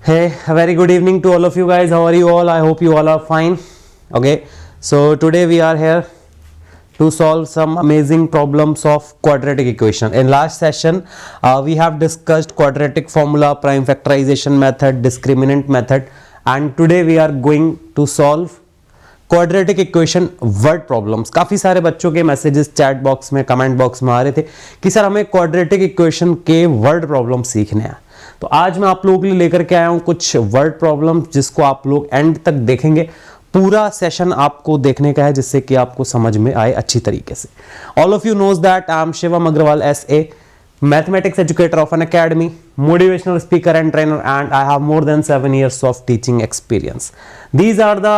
Hey, a very good evening to all of you guys. How are you all? I hope you all are fine. Okay, so today we are here to solve some amazing problems of quadratic equation. In last session, we have discussed quadratic formula, prime factorization method, discriminant method, and today we are going to solve quadratic equation word problems. काफी सारे बच्चों के messages chat box में, comment box में आ रहे थे कि sir हमें क्वाड्रेटिक इक्वेशन के वर्ड प्रॉब्लम सीखने हैं. तो आज मैं आप लोगों के लिए लेकर के आया हूं कुछ वर्ड प्रॉब्लम जिसको आप लोग एंड तक देखेंगे. पूरा सेशन आपको देखने का है जिससे कि आपको समझ में आए अच्छी तरीके से. All of you knows that I am Shivam Agarwal SA, mathematics educator of an academy, motivational speaker and trainer, and I have more than 7 years of teaching experience. These are the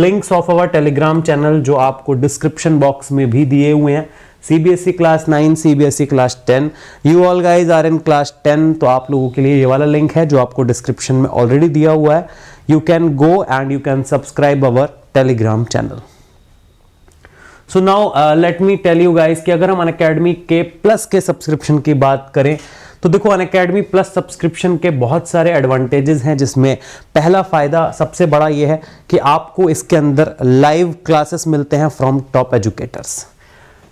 links of our telegram channel जो आपको description box में भी दिए हुए हैं. CBSE class 9, CBSE class 10. You all guys are in class 10, तो आप लोगों के लिए ये वाला लिंक है जो आपको description में already दिया हुआ है. You can go and you can subscribe our telegram channel. So now let me tell you guys कि अगर हम अनअकैडमी के प्लस के सब्सक्रिप्शन की बात करें तो देखो अनअकैडमी प्लस सब्सक्रिप्शन के बहुत सारे एडवांटेजेस हैं, जिसमें पहला फायदा सबसे बड़ा ये है कि आपको इसके अंदर लाइव क्लासेस मिलते हैं from top educators.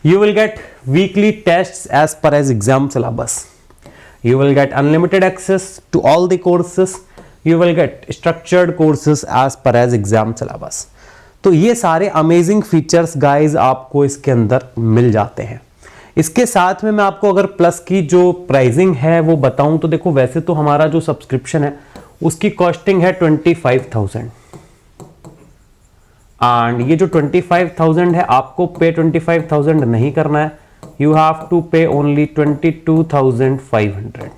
You will get weekly tests as per as exam syllabus. You will get unlimited access to all the courses. You will get structured courses as per as exam syllabus. तो ये सारे amazing features guys आपको इसके अंदर मिल जाते हैं. इसके साथ में मैं आपको अगर प्लस की जो प्राइसिंग है वो बताऊं तो देखो वैसे तो हमारा जो सब्सक्रिप्शन है उसकी कॉस्टिंग है 25,000 एंड ये जो 25,000 है आपको पे 25,000 नहीं करना है. You have to pay only 22,500.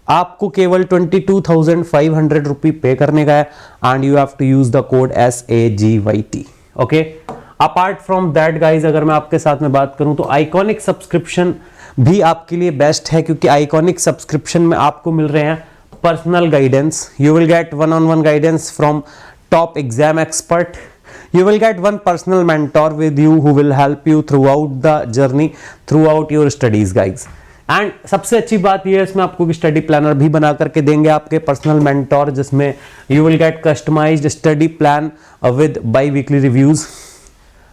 आपको केवल 22,500 रुपये पे करने का है and you have to use the code SAGYT. Okay, apart from that guys अगर मैं आपके साथ में बात करूं तो आइकॉनिक सब्सक्रिप्शन भी आपके लिए बेस्ट है, क्योंकि आइकॉनिक सब्सक्रिप्शन में आपको मिल रहे हैं personal guidance. You will gate 1-on-1 guidance from top exam expert. You will get one personal mentor with you who will help you throughout the journey, throughout your studies guys. And सबसे अच्छी बात यह है इसमें आपको study planner भी बना करके देंगे आपके पर्सनल मेंटोर, जिसमें you will get customised study plan with bi weekly reviews.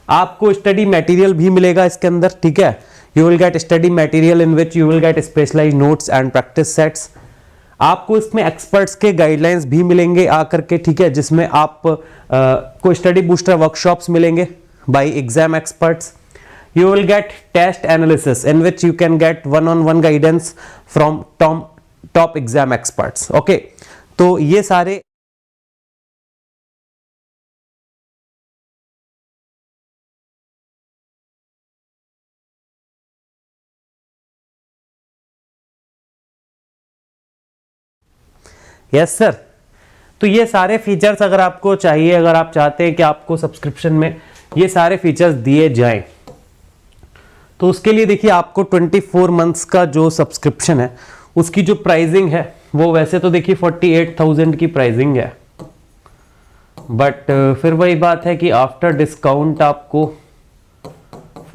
आपको स्टडी मटेरियल भी मिलेगा इसके अंदर, ठीक है. You will get study material in which you will get specialised notes and practice sets. आपको इसमें एक्सपर्ट्स के गाइडलाइंस भी मिलेंगे आकर के, ठीक है, जिसमें आप को स्टडी बूस्टर वर्कशॉप्स मिलेंगे by exam experts. You will get test analysis in which you can get 1-on-1 guidance from top exam experts. Okay, तो ये सारे यस सर. तो ये सारे फीचर्स अगर आपको चाहिए, अगर आप चाहते हैं कि आपको सब्सक्रिप्शन में ये सारे फीचर्स दिए जाएं, तो उसके लिए देखिए आपको 24 मंथ्स का जो सब्सक्रिप्शन है उसकी जो प्राइसिंग है वो वैसे तो देखिए 48,000 की प्राइसिंग है, बट फिर वही बात है कि आफ्टर डिस्काउंट आपको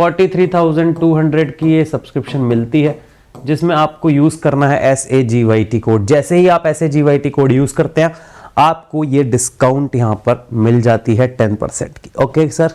43,200 की ये सब्सक्रिप्शन मिलती है, जिसमें आपको यूज करना है SAGYT कोड. जैसे ही आप SAGYT कोड यूज करते हैं आपको ये डिस्काउंट यहां पर मिल जाती है 10% की. Okay sir,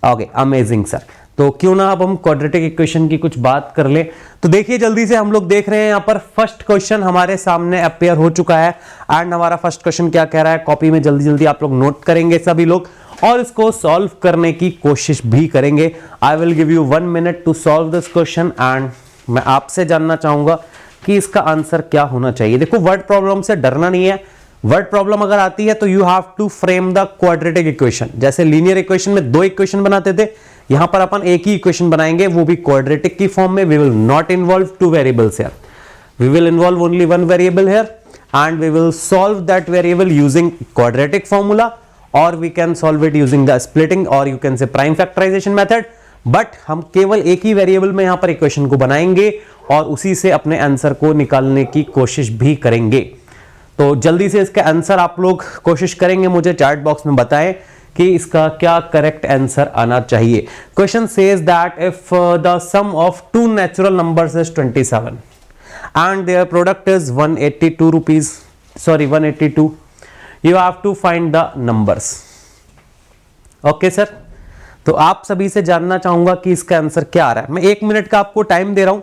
okay, amazing sir. तो क्यों ना अब हम क्वाड्रेटिक इक्वेशन की कुछ बात कर लें. तो देखिए जल्दी से हम लोग देख रहे हैं यहाँ पर फर्स्ट क्वेश्चन हमारे सामने अपेयर हो चुका है एंड हमारा फर्स्ट क्वेश्चन क्या कह रहा है, कॉपी में जल्दी जल्दी आप लोग नोट करेंगे सभी लोग और इसको सॉल्व करने की कोशिश भी करेंगे. I will give you 1 minute to solve this question and मैं आपसे जानना चाहूंगा कि इसका आंसर क्या होना चाहिए. देखो वर्ड प्रॉब्लम से डरना नहीं है. वर्ड प्रॉब्लम अगर आती है तो you have to frame the quadratic equation. जैसे लीनियर इक्वेशन में 2 इक्वेशन बनाते थे, यहां पर अपन एक ही इक्वेशन बनाएंगे, वो भी क्वाड्रेटिक की फॉर्म में. We will not involve 2 variables here, we will involve only 1 variable here and we will solve that variable using quadratic formula, और we can solve it using the splitting और you can say prime factorisation method. But हम केवल एक ही variable में यहां पर equation को बनाएंगे और उसी से अपने आंसर को निकालने की कोशिश भी करेंगे. तो जल्दी से इसका आंसर आप लोग कोशिश करेंगे, मुझे चैट बॉक्स में बताएं कि इसका क्या करेक्ट आंसर आना चाहिए. Question says that if the sum of 2 natural numbers is 27 and their product is 182 rupees, sorry 182. You have to find the numbers. Okay sir, तो आप सभी से जानना चाहूंगा कि इसका आंसर क्या आ रहा है। मैं 1 मिनट का आपको टाइम दे रहा हूं।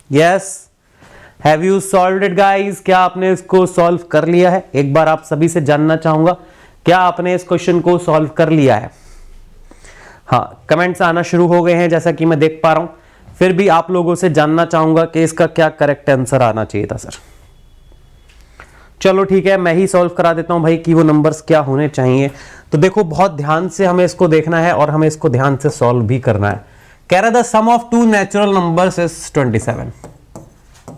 Yes, have you solved it guys? क्या आपने इसको सॉल्व कर लिया है? एक बार आप सभी से जानना चाहूंगा, क्या आपने इस क्वेश्चन को सॉल्व कर लिया है? हाँ, कमेंट्स आना शुरू हो गए हैं जैसा कि मैं देख पा रहा हूं। फिर भी आप लोगों से जानना चाहूंगा कि इसका क्या करेक्ट आंसर आना चाहिए था सर। चलो ठीक है, मैं ही सॉल्व करा देता हूं भाई कि वो नंबर्स क्या होने चाहिए। तो देखो, बहुत ध्यान से हमें इसको देखना है और हमें इसको ध्यान से सॉल्व भी करना है। कह रहा the sum of two natural numbers is 27।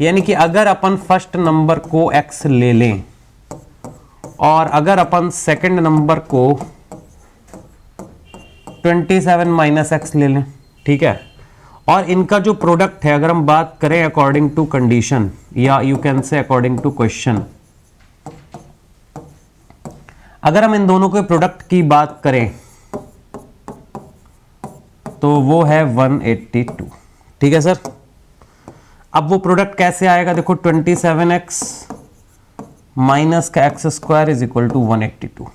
यानी कि अगर अपन फर्स्ट नंबर को x ले लें और अगर अपन सेकंड नंबर को 27 माइनस एक्स ले लें, ठीक है, और इनका जो प्रोडक्ट है अगर हम बात करें अकॉर्डिंग टू कंडीशन या you can say according to question, अगर हम इन दोनों के प्रोडक्ट की बात करें तो वो है 182। ठीक है सर, अब वो प्रोडक्ट कैसे आएगा? देखो 27x माइनस का x square is equal to 182।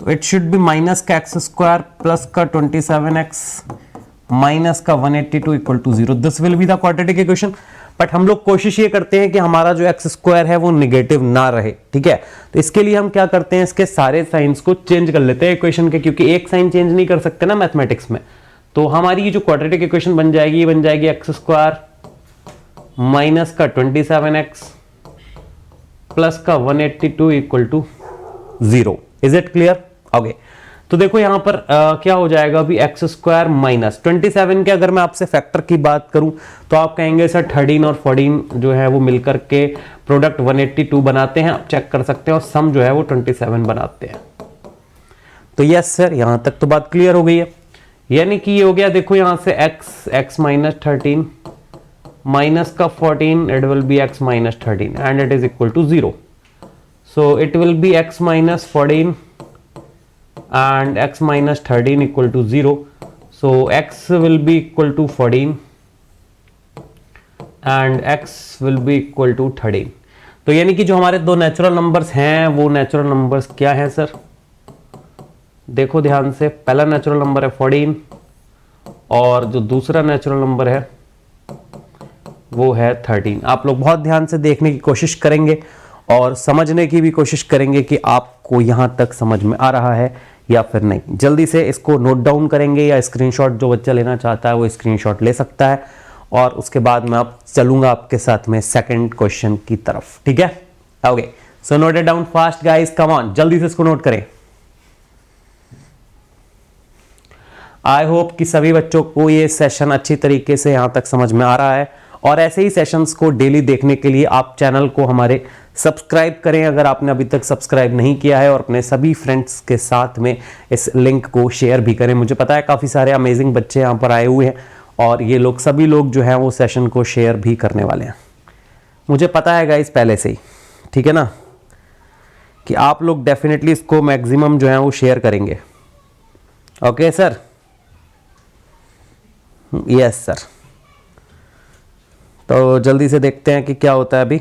तो इट शुड बी माइनस का एक्स स्क्वायर प्लस का 27x माइनस का 182 equal to 0। This will be the quadratic equation. But हम लोग कोशिश ये करते हैं कि हमारा जो एक्स स्क्वायर है वो निगेटिव ना रहे। ठीक है, तो इसके लिए हम क्या करते हैं, इसके सारे साइंस को चेंज कर लेते हैं इक्वेशन के, क्योंकि एक साइन चेंज नहीं कर सकते ना मैथमेटिक्स में। तो हमारी ये जो क्वाड्रेटिक इक्वेशन बन जाएगी, ये बन जाएगी एक्स स्क्वायर माइनस का 27x प्लस का 182 equal to 0। Is it clear? Okay, तो देखो यहां पर क्या हो जाएगा अभी, एक्स स्क्वायर माइनस 27 के अगर मैं आपसे फैक्टर की बात करूं तो आप कहेंगे सर 13 और 14 जो है वो मिलकर के प्रोडक्ट 182 बनाते हैं। आप चेक कर सकते हैं, और सम जो है वो 27 बनाते हैं। तो यस सर, यहां तक तो बात क्लियर हो गई है। यानी कि ये हो गया, देखो यहां से x माइनस 13 minus का 14, it will be x minus 13 and it is equal to 0. So it will be x minus 14 and x minus 13 equal to 0. So x will be equal to 14 and x will be equal to 13. तो यानी कि जो हमारे दो natural numbers हैं वो natural numbers क्या हैं सर? देखो ध्यान से, पहला नेचुरल नंबर है 14 और जो दूसरा नेचुरल नंबर है वो है 13। आप लोग बहुत ध्यान से देखने की कोशिश करेंगे और समझने की भी कोशिश करेंगे कि आपको यहां तक समझ में आ रहा है या फिर नहीं। जल्दी से इसको नोट डाउन करेंगे या स्क्रीनशॉट जो बच्चा लेना चाहता है वो स्क्रीनशॉट ले सकता है, और उसके बाद मैं आप चलूंगा आपके साथ में सेकंड क्वेश्चन की तरफ। ठीक है, okay, so note it down fast guys, come on, जल्दी से इसको नोट करें। आई होप कि सभी बच्चों को ये सेशन अच्छी तरीके से यहां तक समझ में आ रहा है, और ऐसे ही सेशंस को डेली देखने के लिए आप चैनल को हमारे सब्सक्राइब करें अगर आपने अभी तक सब्सक्राइब नहीं किया है, और अपने सभी फ्रेंड्स के साथ में इस लिंक को शेयर भी करें। मुझे पता है काफ़ी सारे अमेजिंग बच्चे यहाँ पर आए हुए हैं और ये लोग सभी लोग जो हैं वो सेशन को शेयर भी करने वाले हैं। मुझे पता है गाइस पहले से ही, ठीक है ना, कि आप लोग डेफिनेटली इसको मैक्सिमम जो है वो शेयर करेंगे। Okay sir, yes sir. तो जल्दी से देखते हैं कि क्या होता है अभी।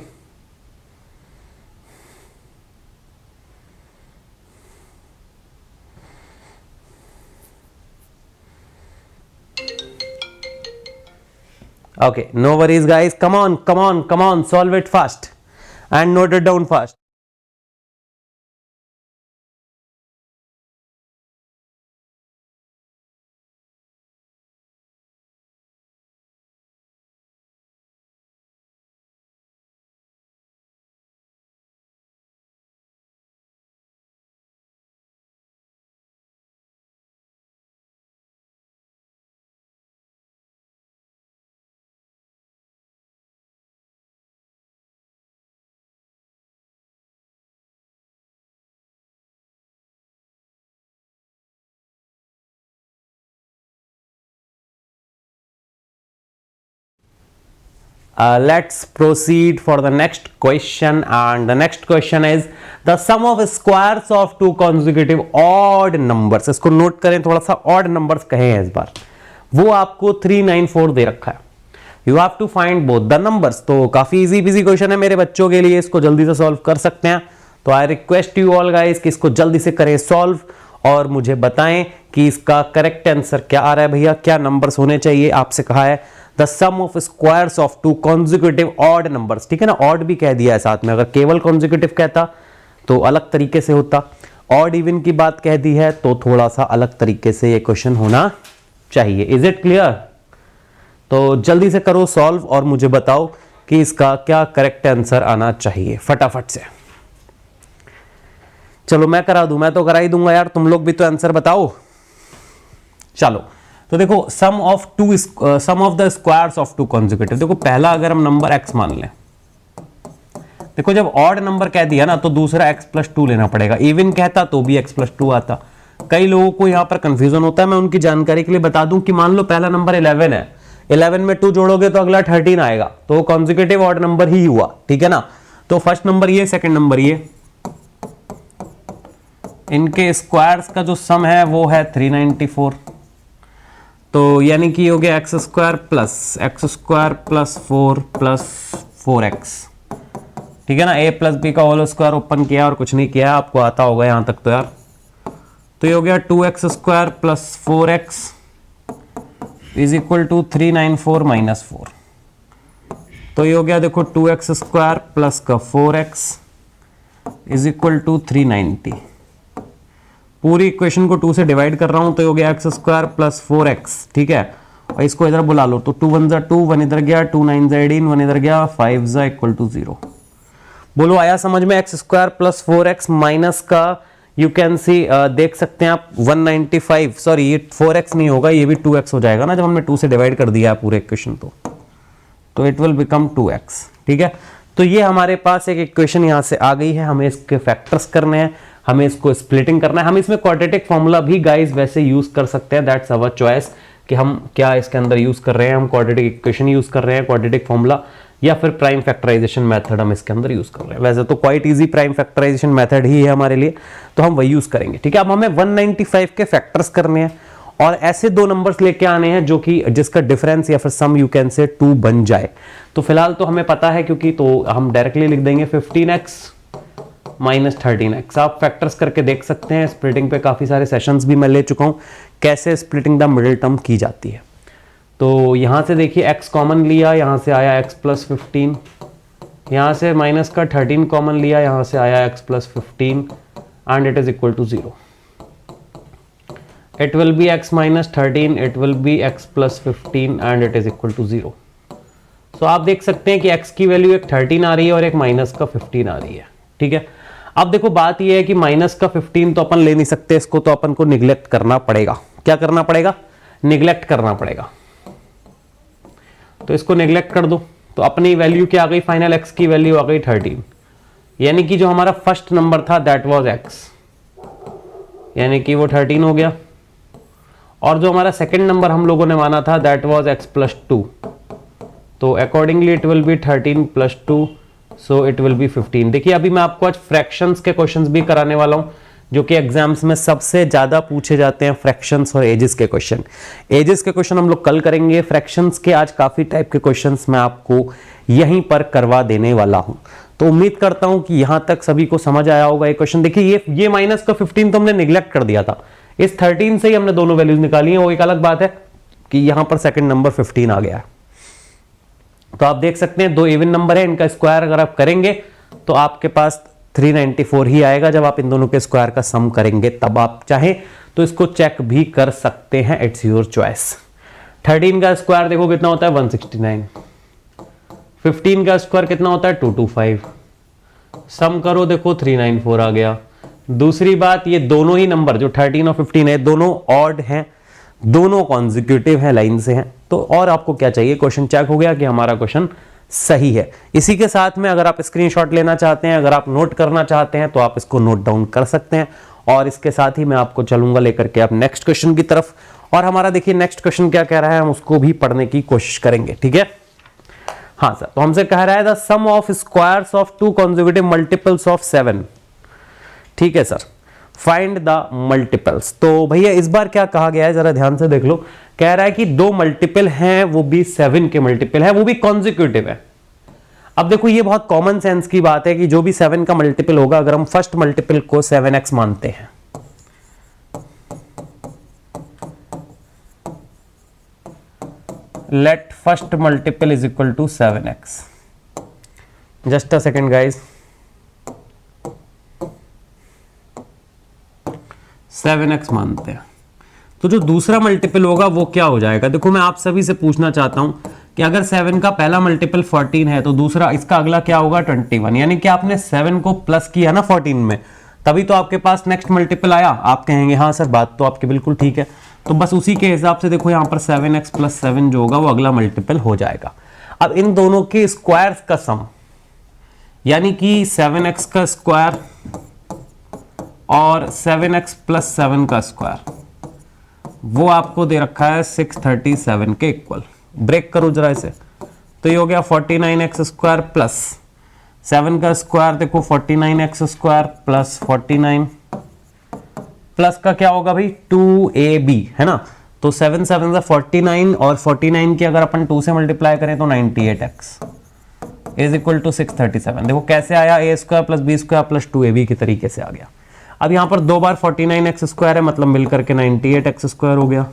Okay, no worries guys, come on, solve it fast and note it down fast. Let's proceed for the next question, and the next question is the sum of squares of two consecutive odd numbers. इसको note करें, थोड़ा सा odd numbers कहे हैं इस बार, वो आपको 394 दे रखा है. You have to find both the numbers. तो काफी इजी बिजी क्वेश्चन है मेरे बच्चों के लिए, इसको जल्दी से सॉल्व कर सकते हैं. तो I request you all guys कि इसको जल्दी से करें सॉल्व और मुझे बताएं कि इसका करेक्ट आंसर क्या आ रहा है भैया, क्या नंबर्स होने चाहिए. आपसे कहा है the sum of squares of two consecutive odd numbers. ठीक है ना, ऑड भी कह दिया है साथ में. अगर केवल कॉन्जिक्यूटिव कहता तो अलग तरीके से होता, ऑड इवन की बात कह दी है तो थोड़ा सा अलग तरीके से ये क्वेश्चन होना चाहिए. Is it clear? तो जल्दी से करो सॉल्व और मुझे बताओ कि इसका क्या करेक्ट आंसर आना चाहिए फटाफट से. चलो मैं करा दूं, मैं तो करा ही दूंगा यार, तुम लोग भी तो आंसर बताओ. चलो तो देखो sum of the squares of two consecutive. देखो पहला अगर हम नंबर x मान लें, देखो जब ऑड नंबर कह दिया ना तो दूसरा x+2 लेना पड़ेगा. इवन कहता तो भी x+2 आता. कई लोगों को यहां पर कंफ्यूजन होता है, मैं उनकी जानकारी के लिए बता दूं कि मान लो पहला नंबर 11 है, 11 में 2 जोड़ोगे तो अगला 13 आएगा, तो कॉन्जिक्यूटिव ऑड नंबर ही हुआ. ठीक है ना, तो फर्स्ट नंबर ये, सेकंड नंबर ये, इनके स्क्वायर्स का जो सम है वो है 394. तो यानी कि हो गया x square plus 4 plus 4x. ठीक है ना, a प्लस बी का होल स्क्वायर ओपन किया और कुछ नहीं किया, आपको आता होगा यहां तक तो यार. तो ये हो गया 2x square plus 4x is equal to 394 minus 4. तो ये हो गया देखो 2x स्क्वायर प्लस का 4x इज इक्वल टू 390. पूरी इक्वेशन को 2 से डिवाइड कर रहा हूं तो ये हो गया एक्स स्क्वायर प्लस 4x. ठीक है, और इसको इधर बुला लो तो 2 1 जा 2, 1 इधर गया, 2 9 जा 18, 1 इधर गया, 5 जा इक्वल टू 0. बोलो आया समझ में? X square plus 4x minus का यू कैन सी देख सकते हैं आप 195, सॉरी ये 4x नहीं होगा, ये भी 2x हो जाएगा ना जब हमने 2 से डिवाइड कर दिया है पूरे इक्वेशन. तो इट विल बिकम 2x. ठीक है, तो ये हमारे पास एक इक्वेशन यहां से आ गई है. हमें इसके फैक्टर्स करने हैं, हमें इसको स्प्लिटिंग करना है. हम इसमें क्वाड्रेटिक फॉर्मूला भी गाइस वैसे यूज कर सकते हैं, दैट्स अवर चॉइस कि हम क्या इसके अंदर यूज कर रहे हैं. हम क्वाड्रेटिक इक्वेशन यूज कर रहे हैं, क्वाड्रेटिक फॉर्मूला, या फिर प्राइम फैक्टराइजेशन मेथड हम इसके अंदर यूज कर रहे हैं. वैसे तो quite easy prime factorisation method ही है हमारे लिए, तो हम वही यूज करेंगे. ठीक है, अब हमें 195 के फैक्टर्स करने हैं और ऐसे दो नंबर्स लेके आने हैं जो कि जिसका डिफरेंस या फिर सम यू कैन से 2 बन जाए. तो फिलहाल तो हमें पता है क्योंकि, तो हम डायरेक्टली लिख देंगे 15x माइनस 13x. आप फैक्टर्स करके देख सकते हैं. स्प्लिटिंग पे काफी सारे सेशंस भी मैं ले चुका हूं, कैसे स्प्लिटिंग द मिडिल टर्म की जाती है. तो यहां से देखिए x कॉमन लिया, यहां से आया x प्लस 15, यहां से माइनस का 13 कॉमन लिया, यहां से आया x plus 15 and it is equal to 0. It will be x minus 13, it will be x plus 15 and it is equal to 0. तो आप देख सकते हैं कि x की वैल्यू एक 13 आ रही है और एक माइनस का 15 आ रही है. ठीक है, अब देखो बात यह है कि माइनस का 15 तो अपन ले नहीं सकते, इसको तो अपन को निगलेक्ट करना पड़ेगा. क्या करना पड़ेगा? निगलेक्ट करना पड़ेगा. तो इसको निगलेक्ट कर दो तो अपनी वैल्यू क्या आ गई, फाइनल x की वैल्यू आ गई 13. यानी कि जो हमारा फर्स्ट नंबर था दैट वाज x, यानी कि वो 13 हो गया. और जो हमारा सेकंड नंबर हम लोगों ने माना था दैट वाज x प्लस 2, तो accordingly it will B 13 plus 2, so it will B 15. देखिए अभी मैं आपको आज फ्रैक्शंस के क्वेश्चंस भी कराने वाला हूं जो कि एग्जाम्स में सबसे ज्यादा पूछे जाते हैं, फ्रैक्शंस और एजेस के क्वेश्चन. एजेस के क्वेश्चन हम लोग कल करेंगे, फ्रैक्शंस के आज काफी टाइप के क्वेश्चंस मैं आपको यहीं पर करवा देने वाला हूं. तो उम्मीद करता हूं कि यहां तक सभी को समझ आया होगा ये क्वेश्चन. देखिए ये माइनस का 15 तो हमने निगलेक्ट कर दिया था, इस 13 से ही हमने दोनों वैल्यूज निकाली है. वो एक अलग बात है कि यहां पर सेकंड नंबर 15 आ गया है. तो आप देख सकते हैं दो इवन नंबर है, इनका स्क्वायर अगर आप करेंगे तो आपके पास 394 ही आएगा. जब आप इन दोनों के स्क्वायर का सम करेंगे तब आप चाहें तो इसको चेक भी कर सकते हैं, इट्स योर चॉइस. 13 का स्क्वायर देखो कितना होता है 169, 15 का स्क्वायर कितना होता है 225. सम करो देखो 394 आ गया. दूसरी बात ये दोनों ही नंबर जो 13 और 15 है दोनों ऑड हैं, दोनों कॉन्जिक्यूटिव है, लाइन से हैं. तो और आपको क्या चाहिए, क्वेश्चन चेक हो गया कि हमारा क्वेश्चन सही है. इसी के साथ में अगर आप स्क्रीनशॉट लेना चाहते हैं, अगर आप नोट करना चाहते हैं तो आप इसको नोट डाउन कर सकते हैं. और इसके साथ ही मैं आपको चलूंगा लेकर के आप नेक्स्ट क्वेश्चन की तरफ. और हमारा देखिए नेक्स्ट क्वेश्चन क्या कह रहा है, हम उसको भी पढ़ने की कोशिश करेंगे. ठीक है, हाँ सर, तो हमसे कह रहा है the sum of squares of two consecutive multiples of 7। ठीक है सर, फाइंड द मल्टीपल्स। तो भैया इस बार क्या कहा गया है जरा ध्यान से देख लो। कह रहा है कि दो मल्टीपल हैं, वो भी 7 के मल्टीपल है, वो भी कॉन्जिक्यूटिव है। अब देखो ये बहुत कॉमन सेंस की बात है कि जो भी 7 का मल्टीपल होगा, अगर हम फर्स्ट मल्टीपल को 7x मानते हैं, let first multiple is equal to 7x। Just a second guys, 7x मानते हैं, तो जो दूसरा मल्टीपल होगा वो क्या हो जाएगा। देखो मैं आप सभी से पूछना चाहता हूं कि अगर 7 का पहला मल्टीपल 14 है तो दूसरा इसका अगला क्या होगा 21, यानी कि आपने 7 को प्लस किया ना 14 में, तभी तो आपके पास नेक्स्ट मल्टीपल आया। आप कहेंगे हाँ सर बात तो आपकी बिल्कुल ठीक है, तो बस उसी के हिसाब से देखो यहाँ पर 7x प्लस 7 जो होगा वो अगला मल्टीपल हो जाएगा। अब इन दोनों के स्क्वायर्स का सम, यानी कि 7x का स्क्वायर और 7x प्लस 7 का स्क्वायर, वो आपको दे रखा है 637 के इक्वल। ब्रेक करो जरा इसे, तो ये हो गया 49x स्क्वायर प्लस 7 का स्क्वायर, देखो 49x स्क्वायर प्लस 49 प्लस का क्या होगा भाई 2ab, है ना। तो 7 7 से 49 और 49 की अगर अपन 2 से मल्टीप्लाई करें तो 98x इज इक्वल टू 637। देखो कैसे आया, a square plus b square plus 2ab के तरीके से आ गया। अब यहां पर दो बार 49x स्क्वायर है, मतलब मिलकर के 98x स्क्वायर हो गया,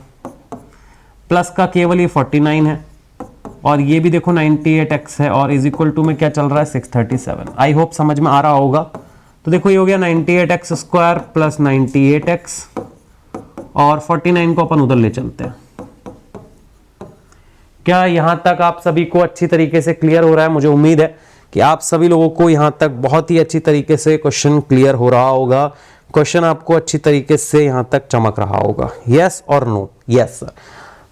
प्लस का केवल ये 49 है और ये भी देखो 98x है, और इज इक्वल टू में क्या चल रहा है 637। आई होप समझ में आ रहा होगा। तो देखो ये हो गया 98x स्क्वायर प्लस 98x, और 49 को अपन उधर ले चलते हैं। क्या यहां तक आप सभी को अच्छी तरीके से क्लियर हो रहा है? मुझे उम्मीद है कि आप सभी लोगों को यहां तक बहुत ही अच्छी तरीके से क्वेश्चन क्लियर हो रहा होगा, क्वेश्चन आपको अच्छी तरीके से यहां तक चमक रहा होगा। यस और नो? Yes sir.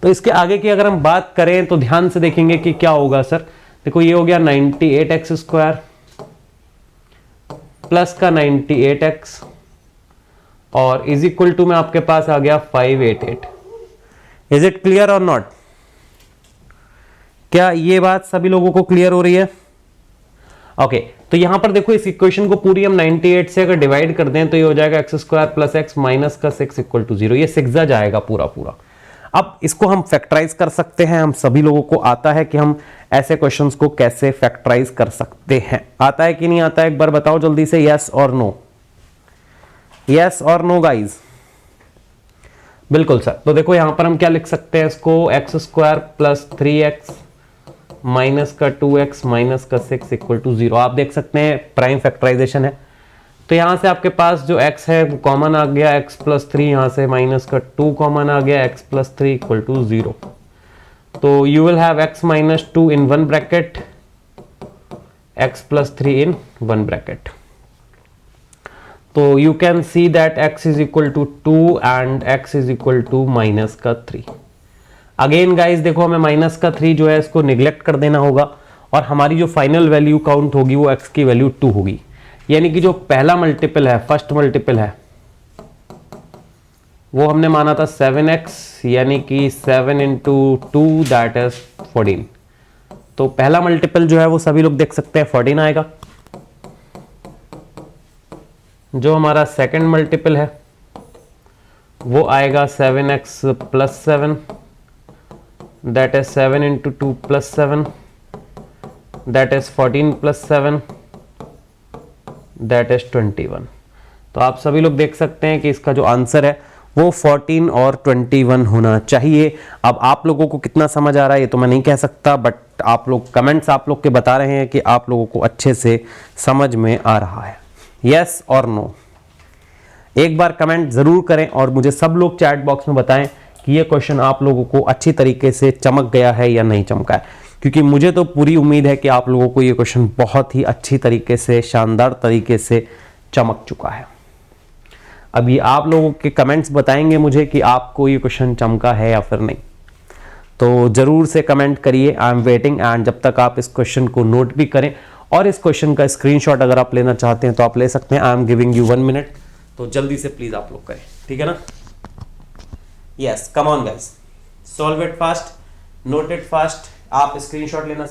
तो इसके आगे की अगर हम बात करें तो ध्यान से देखेंगे कि क्या होगा सर। देखो ये हो गया 98x स्क्वायर प्लस का 98x और इज इक्वल टू में आपके पास आ गया 588। इज इट क्लियर और नॉट? क्या ये बात सभी लोगों को क्लियर हो रही है? ओके, तो यहां पर देखो इस इक्वेशन को पूरी हम 98 से अगर डिवाइड कर दें तो ये हो जाएगा x square plus x minus का 6 इक्वल टू 0। ये 6 जाएगा पूरा पूरा। अब इसको हम फैक्टराइज कर सकते हैं। हम सभी लोगों को आता है कि हम ऐसे क्वेश्चंस को कैसे फैक्टराइज कर सकते हैं। आता है कि नहीं आता है? एक बार बताओ जल्दी से, यस और नो? यस और नो गाइज? बिल्कुल सर। तो देखो यहां पर हम क्या लिख सकते हैं इसको, x square plus 3x minus का 2x माइनस का 6 इक्वल टू 0। आप देख सकते हैं प्राइम फैक्टराइजेशन है, तो यहां से आपके पास जो x है वो कॉमन आ गया, x प्लस 3, यहां से माइनस का 2 कॉमन आ गया, x प्लस 3 इक्वल टू 0। तो you will have x minus 2 in one bracket, x plus 3 in one bracket. तो you can see that x is equal to 2 and x is equal to minus का 3। Again guys देखो हमें minus का 3 जो है इसको neglect कर देना होगा, और हमारी जो फाइनल वैल्यू काउंट होगी वो x की वैल्यू 2 होगी। यानी कि जो पहला मल्टीपल है, फर्स्ट मल्टीपल है, वो हमने माना था 7x, यानी कि 7 इंटू 2 दैट इज 14। तो पहला मल्टीपल जो है वो सभी लोग देख सकते हैं 14 आएगा। जो हमारा सेकंड मल्टीपल है वो आएगा 7x plus 7, that is 7 into 2 plus 7, that is 14 plus 7, that is 21। तो आप सभी लोग देख सकते हैं कि इसका जो आंसर है वो 14 और 21 होना चाहिए। अब आप लोगों को कितना समझ आ रहा है ये तो मैं नहीं कह सकता, बट आप लोग कमेंट्स आप लोग के बता रहे हैं कि आप लोगों को अच्छे से समझ में आ रहा है। यस और नो? एक बार कमेंट जरूर करें और मुझे सब लोग चैट बॉक्स में बताएं कि ये क्वेश्चन आप लोगों को अच्छी तरीके से चमक गया है या नहीं चमका है, क्योंकि मुझे तो पूरी उम्मीद है कि आप लोगों को ये क्वेश्चन बहुत ही अच्छी तरीके से, शानदार तरीके से चमक चुका है। अभी आप लोगों के कमेंट्स बताएंगे मुझे कि आपको ये क्वेश्चन चमका है या फिर नहीं, तो जरूर से कमेंट करिए। I am waiting. एंड जब तक आप इस क्वेश्चन को नोट भी करें और इस क्वेश्चन का स्क्रीनशॉट अगर आप लेना चाहते हैं तो आप ले सकते हैं। आई एम गिविंग यू 1 मिनट, तो जल्दी से प्लीज आप लोग करें, ठीक है ना? Yes, come on guys, solve it fast, note it fast. आप स्क्रीनशॉट लेना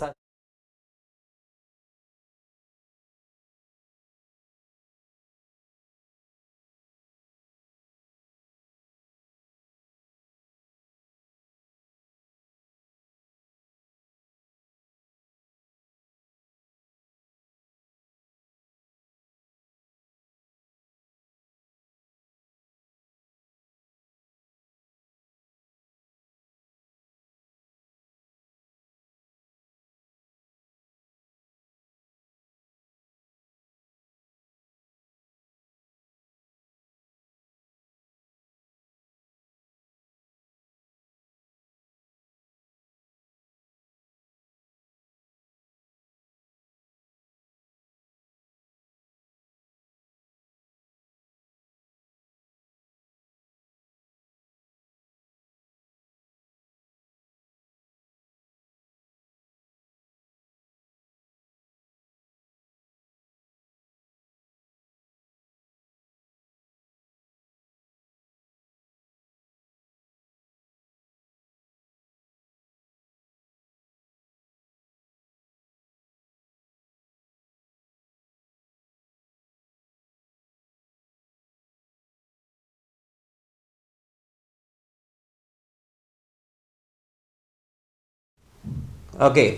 ओके,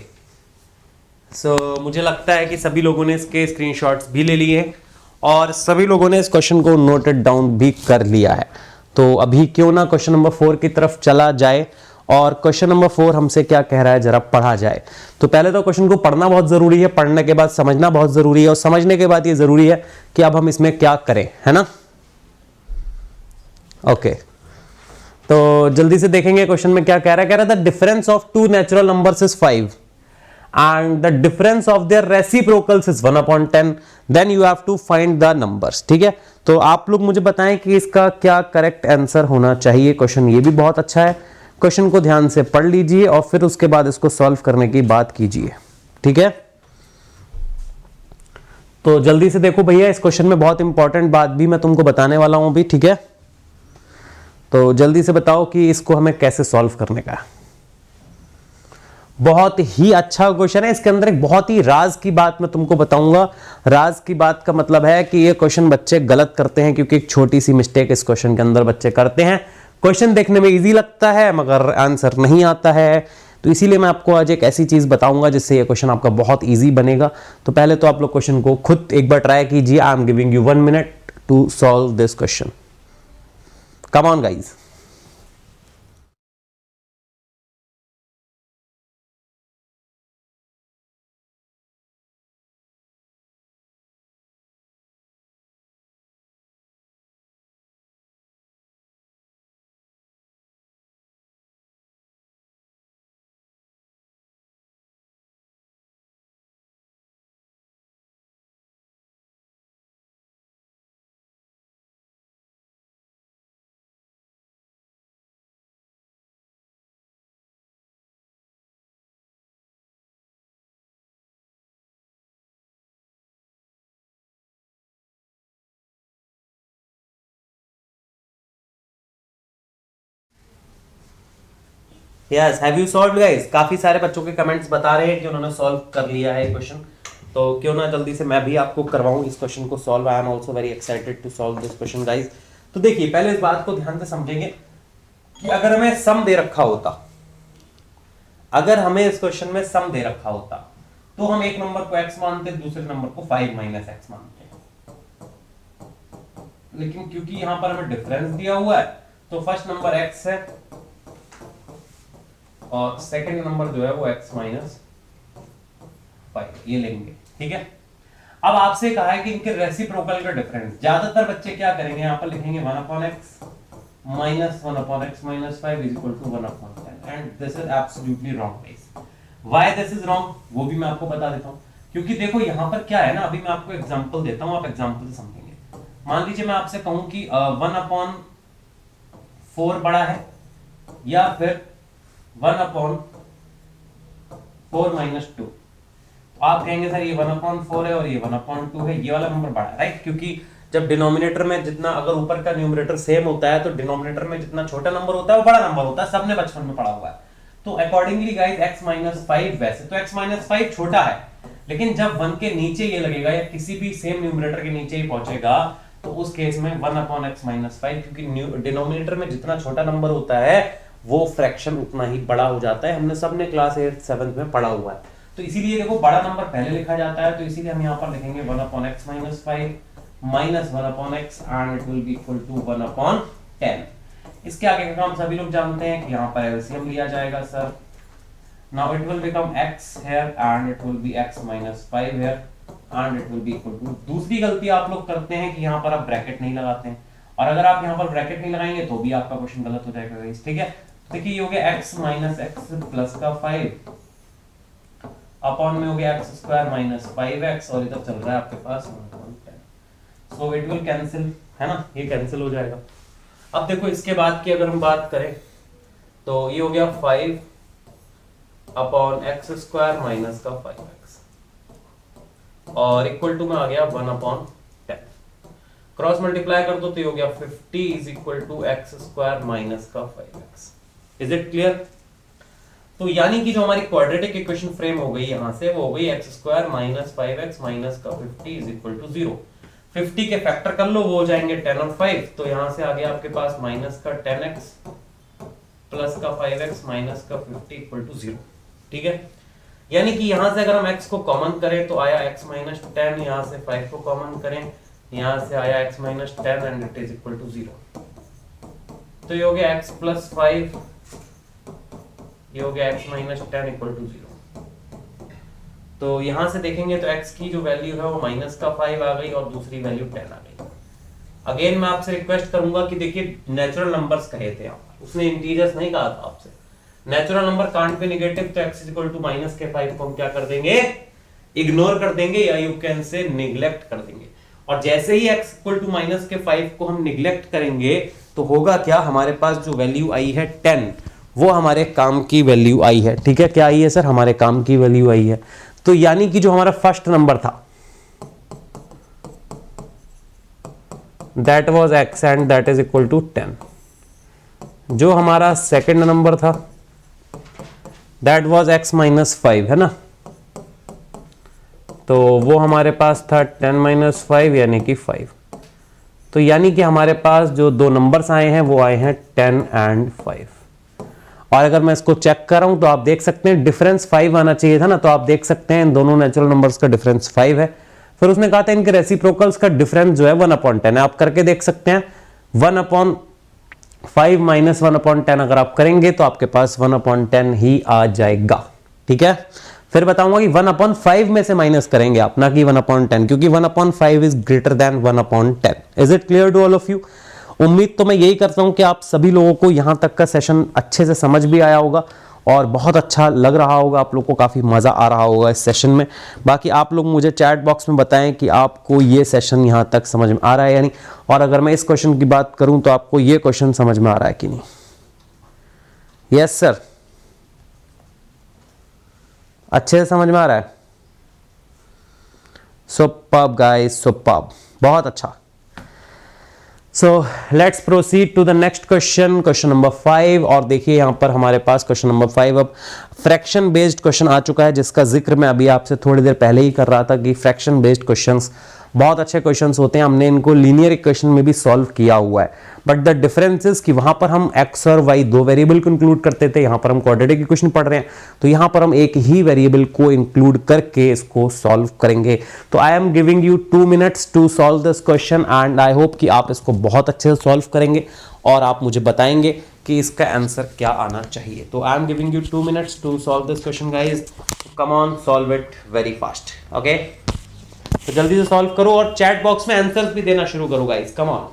सो मुझे लगता है कि सभी लोगों ने इसके स्क्रीनशॉट्स भी ले लिए और सभी लोगों ने इस क्वेश्चन को नोटेड डाउन भी कर लिया है। तो अभी क्यों ना क्वेश्चन नंबर 4 की तरफ चला जाए और क्वेश्चन नंबर 4 हमसे क्या कह रहा है जरा पढ़ा जाए। तो पहले तो क्वेश्चन को पढ़ना बहुत जरूरी है, पढ़ने के बाद समझना बहुत जरूरी है और समझने के बाद ये जरूरी है कि अब हम इसमें क्या करें, है ना। ओके, तो जल्दी से देखेंगे क्वेश्चन में क्या कह रहा है। कह रहा है the difference of two natural numbers is 5 and the difference of their reciprocals is 1/10, then you have to find the numbers। ठीक है, तो आप लोग मुझे बताएं कि इसका क्या करेक्ट आंसर होना चाहिए। क्वेश्चन ये भी बहुत अच्छा है, क्वेश्चन को ध्यान से पढ़ लीजिए और फिर उसके बाद इसको सॉल्व करने की बात कीजिए। ठीक है, तो जल्दी से देखो भैया, इस क्वेश्चन में बहुत इंपॉर्टेंट बात भी मैं तुमको बताने वाला हूं भी। ठीक है, तो जल्दी से बताओ कि इसको हमें कैसे सॉल्व करने का है। बहुत ही अच्छा क्वेश्चन है, इसके अंदर एक बहुत ही राज की बात मैं तुमको बताऊंगा। राज की बात का मतलब है कि ये क्वेश्चन बच्चे गलत करते हैं, क्योंकि एक छोटी सी मिस्टेक इस क्वेश्चन के अंदर बच्चे करते हैं। क्वेश्चन देखने में इजी लगता है मगर आंसर नहीं आता है, तो इसीलिए मैं आपको आज एक ऐसी चीज बताऊंगा जिससे ये क्वेश्चन आपका बहुत ईजी बनेगा। तो पहले तो आप लोग क्वेश्चन को खुद एक बार ट्राई कीजिए। I am giving you 1 minute to solve this question. Come on guys. Yes, have you solved guys? काफी सारे बच्चों के कमेंट्स बता रहे हैं कि उन्होंने सॉल्व कर लिया है क्वेश्चन, तो क्यों ना जल्दी से मैं भी आपको करवाऊं इस क्वेश्चन को solve. I am also very excited to solve this question guys. तो देखिए, पहले इस बात को ध्यान से समझेंगे कि अगर हमें सम दे रखा होता, अगर हमें इस क्वेश्चन में सम दे रखा होता तो हम एक नंबर को x मानते, दूसरे नंबर को 5 - x मानते। लेकिन क्योंकि यहां पर हमें डिफरेंस दिया हुआ है तो फर्स्ट नंबर x है और सेकंड नंबर जो है वो x - 5 ये लेंगे। ठीक है, अब आपसे कहा है कि इनके रेसिप्रोकल का डिफरेंस। ज्यादातर बच्चे क्या करेंगे, यहां पर लिखेंगे 1/x - 1/x - 5 is equal to 1/10 and this is absolutely wrong guys। why this is wrong वो भी मैं आपको बता देता हूं। क्योंकि देखो यहां पर क्या है ना, अभी मैं आपको एग्जांपल देता हूं, आप एग्जांपल से समझेंगे। मान लीजिए मैं आपसे कहूं कि 1/4 बड़ा है या फिर 1/4 - 2। आप कहेंगे सर ये 1/4 है और ये 1/2 है, ये वाला नंबर बड़ा है, राइट। क्योंकि जब डिनोमिनेटर में जितना, अगर ऊपर का न्यूमरेटर सेम होता है तो डिनोमिनेटर में जितना छोटा नंबर होता है वो बड़ा नंबर होता है, सबने बचपन में पढ़ा हुआ है। तो अकॉर्डिंगली गाइस x - 5, वैसे तो x - 5 छोटा है, लेकिन जब 1 के नीचे ये लगेगा या किसी भी सेम न्यूमरेटर के नीचे ही पहुंचेगा तो उस केस में 1/x - 5, क्योंकि डिनोमिनेटर में जितना छोटा नंबर होता है वो फ्रैक्शन उतना ही बड़ा हो जाता है। हमने सबने क्लास 8 7 में पढ़ा हुआ है। तो इसीलिए देखो बड़ा नंबर पहले लिखा जाता है, तो इसीलिए हम यहाँ पर लिखेंगे 1/x - 5 minus 1/x and it will be equal to 1/10। इसके आगे का काम सभी लोग जानते हैं कि यहाँ पर एलसीएम लिया जाएगा sir. now it will become x here and it will be x - 5 here and it will be equal to। दूसरी गलती आप लोग करते हैं कि यहाँ पर आप ब्रैकेट नहीं लगाते हैं, और अगर आप यहाँ पर ब्रैकेट नहीं लगाएंगे तो भी आपका क्वेश्चन गलत हो जाएगा गाइस। ठीक है, देखिए ये हो गया x - x प्लस का 5 अपॉन में हो गया x² - 5x और इधर चल रहा है आपके पास 1/10। सो इट विल कैंसिल, है ना, ये कैंसिल हो जाएगा। अब देखो इसके बाद की अगर हम बात करें तो ये हो गया 5 अपॉन x² माइनस का 5x और इक्वल टू में आ गया 1/10। क्रॉस मल्टीप्लाई कर दो तो ये हो गया 50 is equal to x² minus का 5x। Is it clear? तो यानी कि जो हमारी क्वाड्रेटिक इक्वेशन फ्रेम हो गई यहां से, वो हो गई x² माइनस 5x माइनस का 50 इज इक्वल टू 0। 50 के फैक्टर कर लो, वो हो जाएंगे 10 और 5, तो यहां से आ गया आपके पास माइनस का 10x प्लस का 5x माइनस का 50 इक्वल टू 0। ठीक है, यानी कि यहां से अगर हम x को कॉमन करें तो आया x माइनस 10, यहां से 5 को कॉमन करें, यहां से आया x minus 10 and it is equal to 0। तो ये हो गया x प्लस 5, ये हो गया x माइनस 10 इक्वल टू 0। तो यहां से देखेंगे तो x की जो वैल्यू है वो माइनस का 5 आ गई और दूसरी वैल्यू 10 आ गई। अगेन मैं आपसे रिक्वेस्ट करूंगा कि देखिए नेचुरल नंबर्स कहे थे आप, उसने इंटीजर्स नहीं कहा था आपसे। Natural number can't be negative, तो x इक्वल टू माइनस के 5 को हम क्या कर देंगे, इग्नोर कर देंगे या यू कैन से निग्लेक्ट कर देंगे। और जैसे ही x इक्वल टू माइनस के 5 को हम निग्लेक्ट करेंगे तो होगा क्या, हमारे पास जो वैल्यू आई है 10 वो हमारे काम की वैल्यू आई है। ठीक है, क्या आई है सर, हमारे काम की वैल्यू आई है। तो यानी कि जो हमारा फर्स्ट नंबर था that was x and that is equal to 10, जो हमारा सेकंड नंबर था दैट वाज x माइनस 5, है ना, तो वो हमारे पास था 10 माइनस 5 यानी कि 5। तो यानी कि हमारे पास जो दो नंबर्स आए हैं वो आए हैं 10 एंड 5। और अगर मैं इसको चेक कर रहा हूं तो आप देख सकते हैं डिफरेंस 5 आना चाहिए था ना, तो आप देख सकते हैं इन दोनों नेचुरल नंबर्स का डिफरेंस 5 है। फिर उसने कहा था इनके रेसिप्रोकल्स का डिफरेंस जो है 1/10 है। आप करके देख सकते हैं 1/5 माइनस 1/10 अगर आप करेंगे तो आपके पास 1/10 ही आ जाएगा। ठीक है, फिर बताऊंगा कि 1/5 में से माइनस करेंगे आप, ना कि 1/10, क्योंकि 1/5 is greater than 1/10। Is it clear to all of you? उम्मीद तो मैं यही करता हूं कि आप सभी लोगों को यहां तक का सेशन अच्छे से समझ भी आया होगा और बहुत अच्छा लग रहा होगा, आप लोग को काफ़ी मज़ा आ रहा होगा इस सेशन में। बाकी आप लोग मुझे चैट बॉक्स में बताएं कि आपको ये सेशन यहाँ तक समझ में आ रहा है या नहीं। और अगर मैं इस क्वेश्चन की बात करूं तो आपको ये क्वेश्चन समझ में आ रहा है कि नहीं? यस सर, अच्छे से समझ में आ रहा है? सुपर्ब गाइस, सुपर्ब, बहुत अच्छा। So let's proceed to the next question, question number 5। और देखिए यहां पर हमारे पास क्वेश्चन नंबर 5 अब फ्रैक्शन बेस्ड क्वेश्चन आ चुका है, जिसका जिक्र मैं अभी आपसे थोड़ी देर पहले ही कर रहा था कि फ्रैक्शन बेस्ड क्वेश्चंस बहुत अच्छे क्वेश्चंस होते हैं। हमने इनको लीनियर इक्वेशन में भी सॉल्व किया हुआ है, बट द डिफरेंस इज कि वहां पर हम x और y दो वेरिएबल को इंक्लूड करते थे, यहां पर हम क्वाड्रेटिक इक्वेशन पढ़ रहे हैं तो यहां पर हम एक ही वेरिएबल को इंक्लूड करके इसको सॉल्व करेंगे। तो I am giving you 2 minutes to solve this question and I hope कि आप इसको बहुत अच्छे से सॉल्व करेंगे और आप मुझे बताएंगे कि इसका आंसर क्या आना चाहिए। तो I am giving you 2 minutes to solve this question guys, come on solve it very fast. Okay, तो जल्दी से सॉल्व करो और चैट बॉक्स में आंसर्स भी देना शुरू करो guys, come on.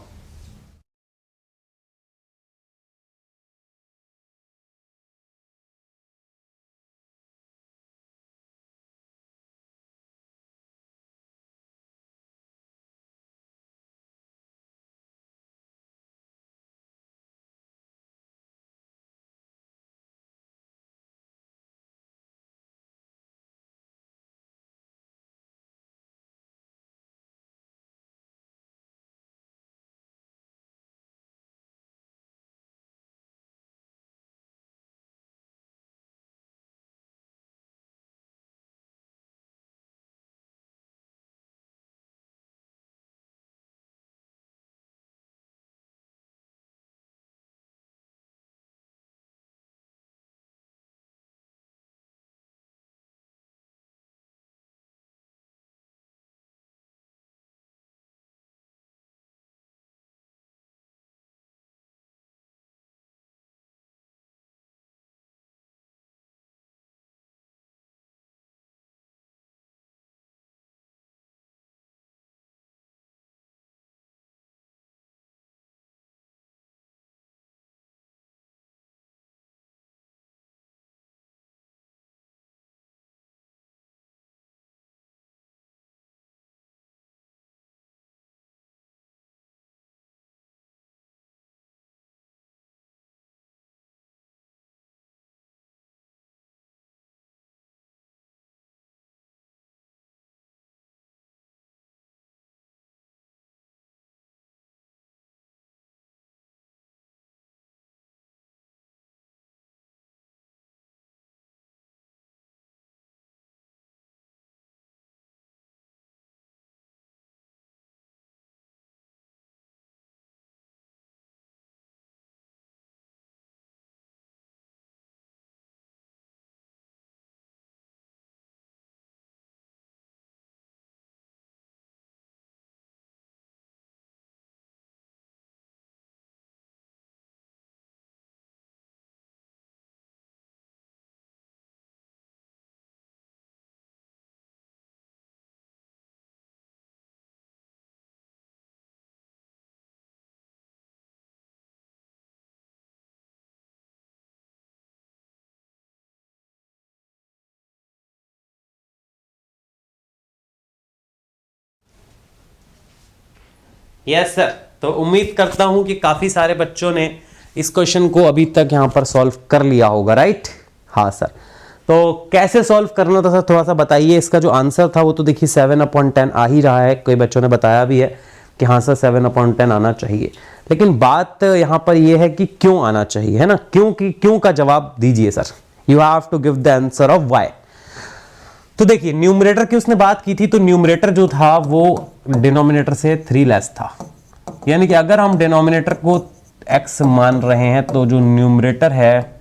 Yes sir. तो उम्मीद करता हूं कि काफी सारे बच्चों ने इस क्वेश्चन को अभी तक यहां पर सॉल्व कर लिया होगा, राइट? हाँ सर। तो कैसे सॉल्व करना था सर, थोड़ा सा बताइए। इसका जो आंसर था वो तो देखिए 7/10 आ ही रहा है, कई बच्चों ने बताया भी है कि हाँ सर 7/10 आना चाहिए। लेकिन बात यहां पर यह है कि क्यों आना चाहिए, है ना? क्यों का जवाब दीजिए sir. You have to give the answer of why. तो देखिए न्यूमरेटर की उसने बात की थी, तो न्यूमरेटर जो था वो डिनोमिनेटर से 3 लेस था। यानी कि अगर हम डिनोमिनेटर को x मान रहे हैं तो जो न्यूमरेटर है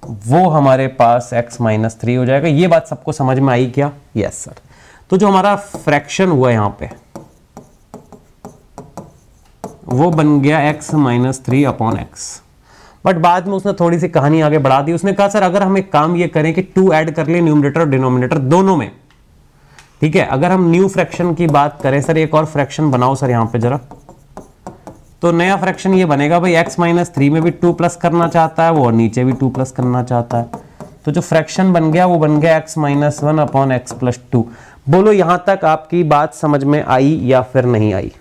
वो हमारे पास x - 3 हो जाएगा। ये बात सबको समझ में आई क्या? Yes sir. तो जो हमारा फ्रैक्शन हुआ यहां पे वो बन गया x - 3/x। बट बाद में उसने थोड़ी सी कहानी आगे बढ़ा दी। उसने कहा सर अगर हम एक काम ये करें कि 2 ऐड कर ले न्यूमरेटर और डिनोमिनेटर दोनों में, ठीक है? अगर हम न्यू फ्रैक्शन की बात करें सर, एक और फ्रैक्शन बनाओ सर यहां पे जरा। तो नया फ्रैक्शन ये बनेगा भाई x - 3 में भी 2 प्लस करना चाहता है वो, और नीचे भी 2 प्लस करना चाहता है। तो जो फ्रैक्शन बन गया वो बन गया x - 1/x + 2। बोलो यहां तक आपकी बात समझ में आई या फिर नहीं आई?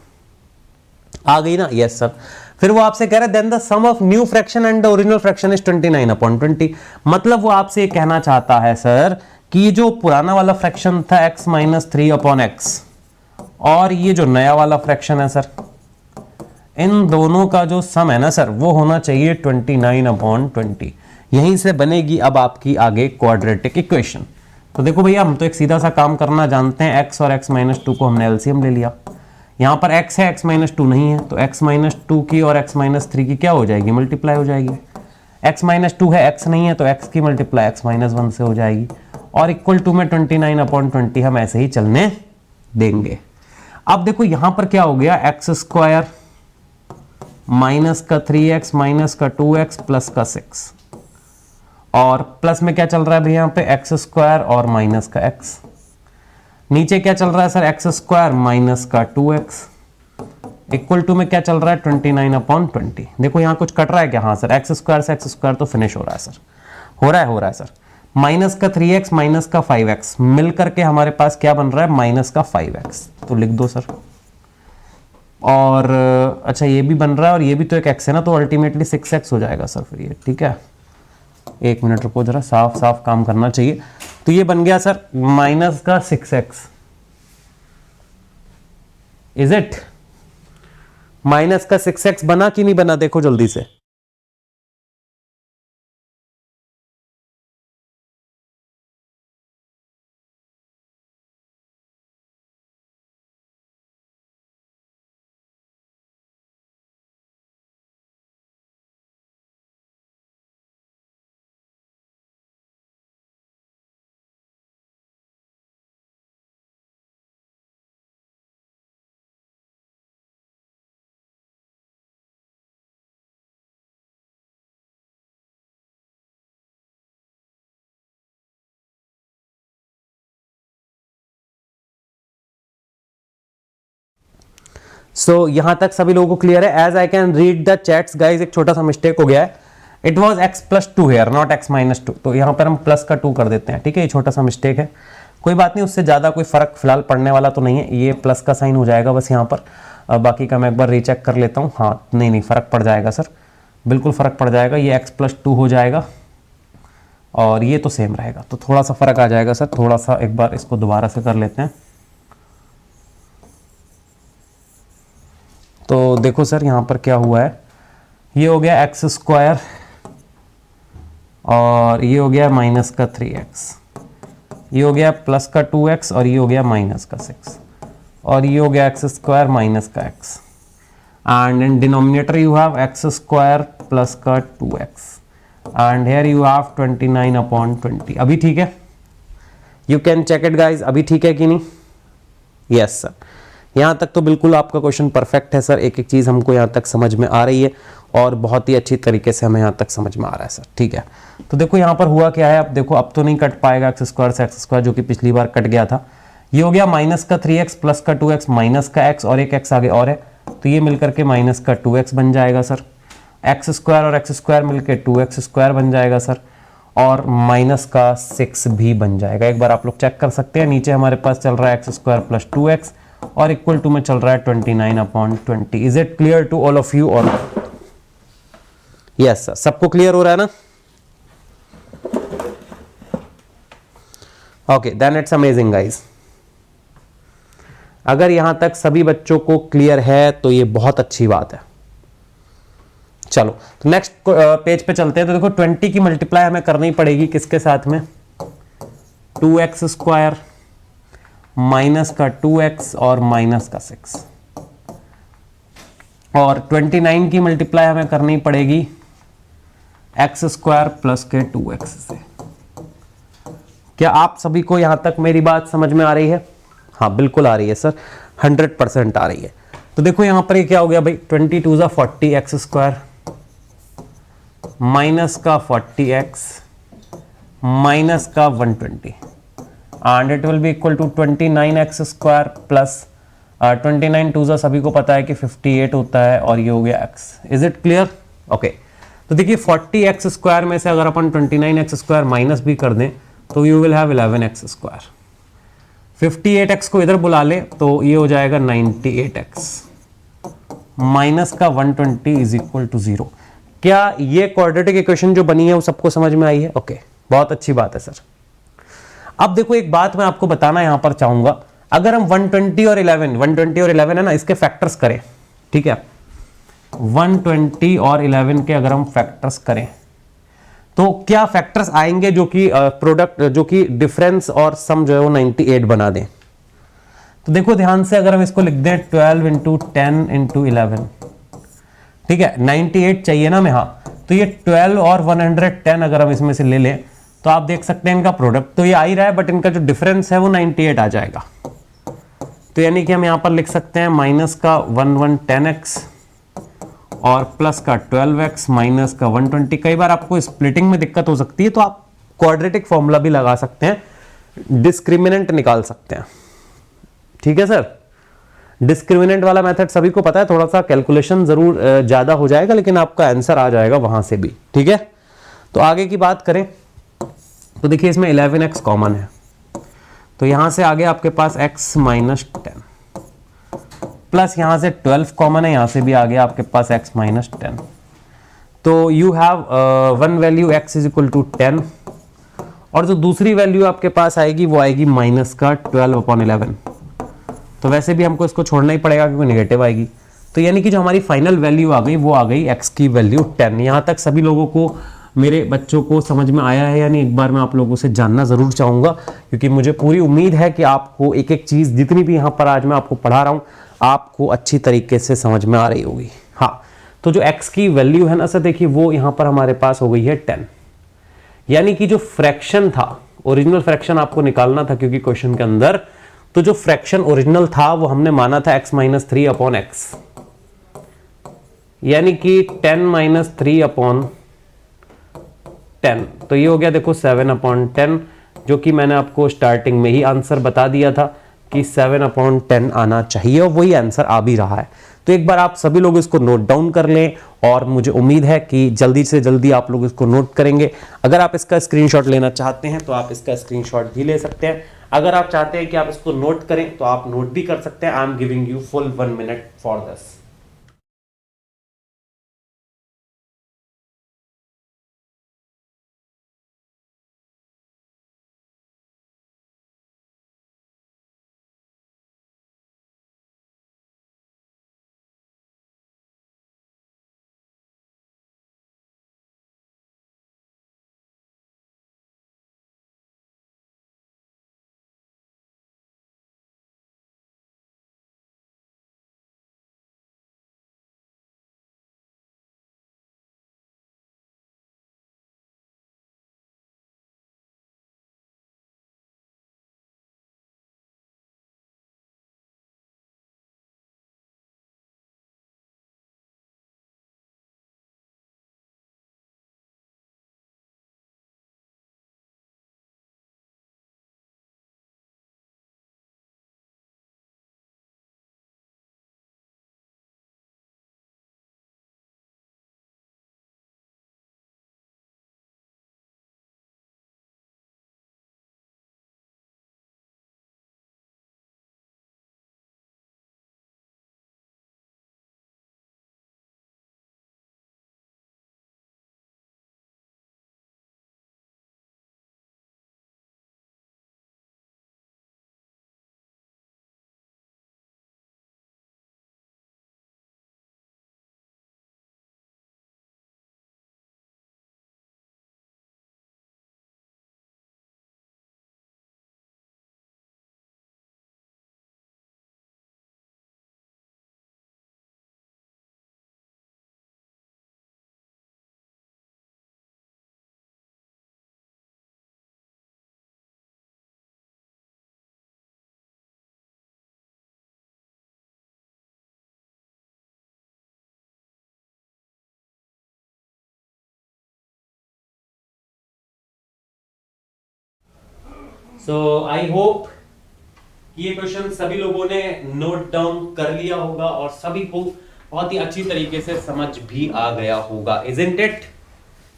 आ गई ना? Yes sir. फिर वो आपसे कह रहा है then the sum of new fraction and the original fraction is 29/20। मतलब वो आपसे ये कहना चाहता है सर कि ये जो पुराना वाला फ्रैक्शन था x - 3/x और ये जो नया वाला फ्रैक्शन है सर, इन दोनों का जो सम है ना सर वो होना चाहिए 29/20। यहीं से बनेगी अब आपकी आगे क्वाड्रेटिक इक्वेशन। तो देखो भैया हम तो एक सीधा सा काम करना जानते हैं, x और x - 2 को हमने एलसीएम ले लिया। यहां पर x है, x - 2 नहीं है, तो x - 2 की और x - 3 की क्या हो जाएगी? मल्टीप्लाई हो जाएगी। x - 2 है, x नहीं है, तो x की मल्टीप्लाई x - 1 से हो जाएगी, और इक्वल टू में 29/20 हम ऐसे ही चलने देंगे। अब देखो यहां पर क्या हो गया, x² माइनस का 3x माइनस का 2x प्लस का 6, और प्लस में क्या चल रहा है भैया यहाँ पे x² और माइनस का x। नीचे क्या चल रहा है सर, x² माइनस का 2x इक्वल टू में क्या चल रहा है 29/20। देखो यहाँ कुछ कट रहा है क्या? हाँ सर, x² से x² तो फिनिश हो रहा है सर, हो रहा है सर। माइनस का 3x माइनस का 5x मिलकर के हमारे पास क्या बन रहा है, माइनस का 5x। तो लिख दो सर। और अच्छा ये भी बन रहा है और ये भी तो एक x है ना, तो अल्टीमेटली 6x हो जाएगा सर फिर ये, ठीक है? एक मिनट रुको जरा, साफ साफ काम करना चाहिए। तो ये बन गया सर माइनस का 6x। Is it? माइनस का 6x बना कि नहीं बना? देखो जल्दी से। सो यहां तक सभी लोगों को क्लियर है? As I can read the chats guys, एक छोटा सा मिस्टेक हो गया है। It was x + 2 here, not x - 2। तो यहां पर हम प्लस का 2 कर देते हैं, ठीक है? ये छोटा सा मिस्टेक है, कोई बात नहीं, उससे ज्यादा कोई फर्क फिलहाल पड़ने वाला तो नहीं है। ये प्लस का साइन हो जाएगा बस यहाँ पर। बाकी का मैं एक बार रीचेक कर लेता हूँ। हाँ नहीं फर्क पड़ जाएगा सर, बिल्कुल फर्क पड़ जाएगा। ये x + 2 हो जाएगा और ये तो सेम रहेगा, तो थोड़ा सा फर्क आ जाएगा सर। थोड़ा सा एक बार इसको दोबारा से कर लेते हैं। तो देखो सर यहाँ पर क्या हुआ है, ये हो गया x² और ये हो गया माइनस का 3x, ये हो गया प्लस का 2x और ये हो गया माइनस का 6, और ये हो गया x² माइनस का x, and in denominator you have x² plus का 2x and hair you have 29/20। अभी ठीक है? You can check it guys, अभी ठीक है कि नहीं? यस सर, यहाँ तक तो बिल्कुल आपका क्वेश्चन परफेक्ट है सर। एक एक चीज़ हमको यहाँ तक समझ में आ रही है और बहुत ही अच्छी तरीके से हमें यहाँ तक समझ में आ रहा है सर, ठीक है? तो देखो यहाँ पर हुआ क्या है, अब देखो अब तो नहीं कट पाएगा x² से x², जो कि पिछली बार कट गया था। ये हो गया माइनस का 3x प्लस का 2x माइनस का x और एक x आगे और है, तो ये मिलकर के माइनस का 2x बन जाएगा सर। x² और x² मिलकर 2x² बन जाएगा सर, और माइनस का 6 भी बन जाएगा। एक बार आप लोग चेक कर सकते हैं, नीचे हमारे पास चल रहा है x² प्लस 2x और इक्वल टू में चल रहा है 29/20। Is it clear to all of you? और यस सर, सबको क्लियर हो रहा है ना? Okay, then it's amazing guys. अगर यहां तक सभी बच्चों को क्लियर है तो ये बहुत अच्छी बात है। चलो तो नेक्स्ट पेज पे चलते हैं। तो देखो 20 की मल्टीप्लाई हमें करनी पड़ेगी किसके साथ में? 2x² माइनस का 2x और माइनस का 6। और 29 की मल्टीप्लाई हमें करनी पड़ेगी x² प्लस के 2x से। क्या आप सभी को यहां तक मेरी बात समझ में आ रही है? हाँ बिल्कुल आ रही है सर, 100% आ रही है। तो देखो यहां पर ये क्या हो गया भाई, 22 × 40x² माइनस का 40x माइनस का 120 and it will be equal to 29x² plus 29 2 सभी को पता है कि 58 होता है और ये हो गया x। Is it clear? Okay, तो देखिए 40x² में से अगर अपन 29x² माइनस भी कर दें तो you will have 11x²। 58x को इधर बुला ले तो ये हो जाएगा 98x माइनस का 120 इज इक्वल टू 0। क्या ये क्वाड्रेटिक इक्वेशन जो बनी है वो सबको समझ में आई है? ओके, बहुत अच्छी बात है सर। अब देखो एक बात मैं आपको बताना यहां पर चाहूंगा, अगर हम 120 और 11 है ना, इसके फैक्टर्स करें, ठीक है, 120 और 11 के अगर हम फैक्टर्स करें तो क्या फैक्टर्स आएंगे जो कि प्रोडक्ट जो कि डिफरेंस और सम जो है वो 98 बना दें? तो देखो ध्यान से, अगर हम इसको लिख दें 12 × 10 × 11, ठीक है, 98 चाहिए ना हमें, हाँ, तो ये 12 और 110 अगर हम इसमें से ले लें तो आप देख सकते हैं इनका प्रोडक्ट तो ये आ ही रहा है, बट इनका जो डिफरेंस है वो 98 आ जाएगा। तो यानी कि हम यहां पर लिख सकते हैं माइनस का 110x और प्लस का 12x माइनस का 120। कई बार आपको स्प्लिटिंग में दिक्कत हो सकती है तो आप क्वाड्रेटिक फॉर्मूला भी लगा सकते हैं, डिस्क्रिमिनेंट निकाल सकते हैं। ठीक है सर, डिस्क्रिमिनेंट वाला मेथड सभी को पता है, थोड़ा सा कैलकुलेशन जरूर ज्यादा हो जाएगा लेकिन आपका आंसर आ जाएगा वहां से भी। ठीक है, तो आगे की बात करें तो देखिए इसमें 11x कॉमन है, तो यहां से आगे आपके पास x माइनस 10 प्लस यहां से 12 कॉमन है, यहां से भी आगे आपके पास x माइनस 10। तो you have one value x is equal to 10 और जो दूसरी वैल्यू आपके पास आएगी वो आएगी माइनस का 12/11। तो वैसे भी हमको इसको छोड़ना ही पड़ेगा क्योंकि नेगेटिव आएगी। तो यानी कि जो हमारी फाइनल वैल्यू आ गई वो आ गई x की वैल्यू 10। यहां तक सभी लोगों को, मेरे बच्चों को समझ में आया है यानी एक बार मैं आप लोगों से जानना जरूर चाहूंगा, क्योंकि मुझे पूरी उम्मीद है कि आपको एक एक चीज जितनी भी यहां पर आज मैं आपको पढ़ा रहा हूं आपको अच्छी तरीके से समझ में आ रही होगी। हाँ, तो जो x की वैल्यू है ना सर, देखिए वो यहां पर हमारे पास हो गई है 10। यानी कि जो फ्रैक्शन था, ओरिजिनल फ्रैक्शन आपको निकालना था क्योंकि क्वेश्चन के अंदर, तो जो फ्रैक्शन ओरिजिनल था वो हमने माना था x माइनस 3/x, यानी कि 10 माइनस 3/10। तो ये हो गया देखो 7/10, जो कि मैंने आपको स्टार्टिंग में ही आंसर बता दिया था कि 7/10 आना चाहिए और वही आंसर आ भी रहा है। तो एक बार आप सभी लोग इसको नोट डाउन कर लें और मुझे उम्मीद है कि जल्दी से जल्दी आप लोग इसको नोट करेंगे। अगर आप इसका स्क्रीनशॉट लेना चाहते हैं तो आप इसका स्क्रीनशॉट भी ले सकते हैं। अगर आप चाहते हैं कि आप इसको नोट करें तो आप नोट भी कर सकते हैं। आई am giving you full 1 minute for this. So I hope ये क्वेश्चन सभी लोगों ने नोट डाउन कर लिया होगा और सभी को बहुत ही अच्छी तरीके से समझ भी आ गया होगा, इजंट इट?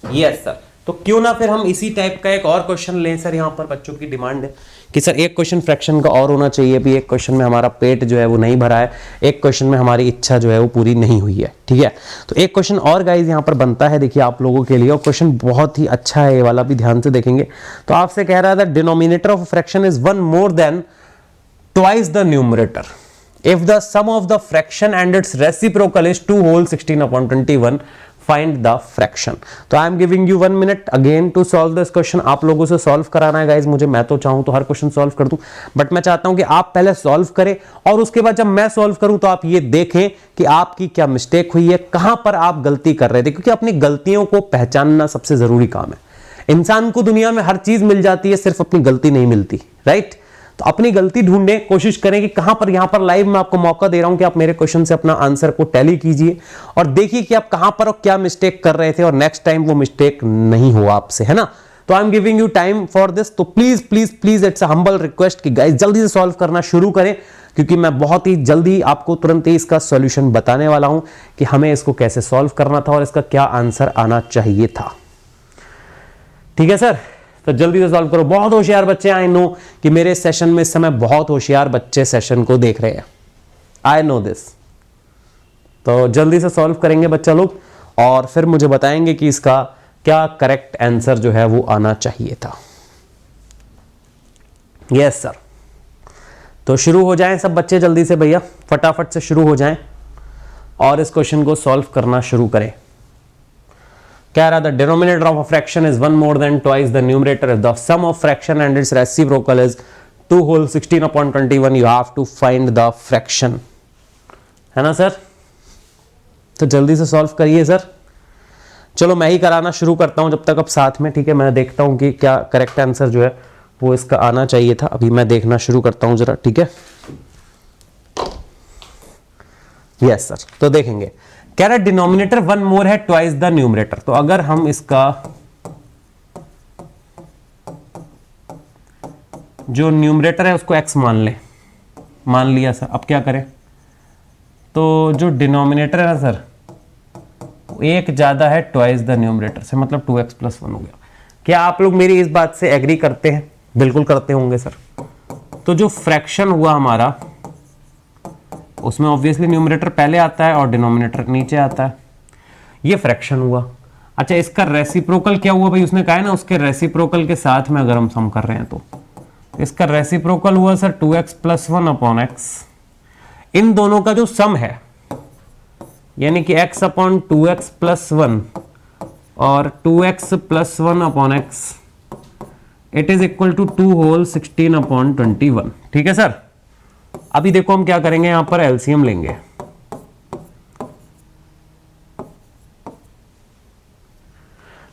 Yes sir. तो क्यों ना फिर हम इसी टाइप का एक और क्वेश्चन लें सर। यहाँ पर बच्चों की डिमांड है कि सर एक क्वेश्चन फ्रैक्शन का और होना चाहिए, भी एक क्वेश्चन में हमारा पेट जो है वो नहीं भरा है, एक क्वेश्चन में हमारी इच्छा जो है वो पूरी नहीं हुई है, ठीक है। तो एक क्वेश्चन और गाइज यहाँ पर बनता है, देखिए आप लोगों के लिए, और क्वेश्चन बहुत ही अच्छा है, ये वाला भी ध्यान से देखेंगे। तो आपसे कह रहा था denominator of fraction is one more then twice the numerator if the sum of the fraction and its reciprocal is 2 whole 16 upon 21, find the fraction। तो I am giving you 1 minute again to solve this question। आप लोगों से solve कराना है guys मुझे, मैं तो चाहूं तो हर क्वेश्चन सॉल्व कर दूं, बट मैं चाहता हूं कि आप पहले सॉल्व करें और उसके बाद जब मैं सॉल्व करूं तो आप ये देखें कि आपकी क्या मिस्टेक हुई है, कहां पर आप गलती कर रहे थे, क्योंकि अपनी गलतियों को पहचानना सबसे जरूरी काम है। इंसान को दुनिया में हर चीज मिल जाती है, सिर्फ अपनी गलती नहीं मिलती, राइट? तो अपनी गलती ढूंढने, कोशिश करें कि कहां पर, यहां पर लाइव मैं आपको मौका दे रहा हूं कि आप मेरे क्वेश्चन से अपना आंसर को टैली कीजिए और देखिए कि आप कहां पर और क्या मिस्टेक कर रहे थे और नेक्स्ट टाइम वो मिस्टेक नहीं हो आपसे, है ना। तो I am giving you time for this. तो please please please it's a humble request कि गाइस जल्दी से सॉल्व करना शुरू करें, क्योंकि मैं बहुत ही जल्दी आपको तुरंत ही इसका सॉल्यूशन बताने वाला हूं कि हमें इसको कैसे सॉल्व करना था और इसका क्या आंसर आना चाहिए था। ठीक है सर, तो जल्दी से सॉल्व करो। बहुत होशियार बच्चे, आई नो कि मेरे सेशन में इस समय बहुत होशियार बच्चे सेशन को देख रहे हैं, आई नो दिस। तो जल्दी से सॉल्व करेंगे बच्चा लोग और फिर मुझे बताएंगे कि इसका क्या करेक्ट आंसर जो है वो आना चाहिए था। Yes sir. तो शुरू हो जाएं सब बच्चे जल्दी से भैया, फटाफट से शुरू हो जाएं और इस क्वेश्चन को सॉल्व करना शुरू करें। कह रहा था denominator of a fraction is one more than twice the numerator if the sum of fraction and its reciprocal is 2 whole 16 upon 21, you have to find the fraction, है ना सर। तो जल्दी से सॉल्व करिए सर। चलो मैं ही कराना शुरू करता हूं जब तक, अब साथ में, ठीक है। मैं देखता हूं कि क्या करेक्ट आंसर जो है वो इसका आना चाहिए था। अभी मैं देखना शुरू करता हूं जरा, ठीक है। Yes sir. तो देखेंगे, कह रहा डिनोमिनेटर वन मोर है ट्वाइस द न्यूमरेटर। तो अगर हम इसका जो न्यूमरेटर है उसको x मान ले, मान लिया सर। अब क्या करें, तो जो डिनोमिनेटर है ना सर, एक ज्यादा है ट्वाइस द न्यूमरेटर से, मतलब 2x + 1 हो गया। क्या आप लोग मेरी इस बात से एग्री करते हैं? बिल्कुल करते होंगे सर। तो जो फ्रैक्शन हुआ हमारा, उसमें ऑब्वियसली न्यूमरेटर पहले आता है और डिनोमिनेटर नीचे आता है, ये फ्रैक्शन हुआ। अच्छा, इसका रेसिप्रोकल क्या हुआ भाई? उसने कहा है ना उसके रेसिप्रोकल के साथ में अगर हम सम कर रहे हैं तो इसका रेसिप्रोकल हुआ सर 2x + 1 upon x। इन दोनों का जो सम है, यानी कि x upon 2x + 1 और 2x + 1 upon x, it is equal to 2 whole 16 upon 21। ठीक है सर। अभी देखो हम क्या करेंगे, यहां पर एलसीएम लेंगे।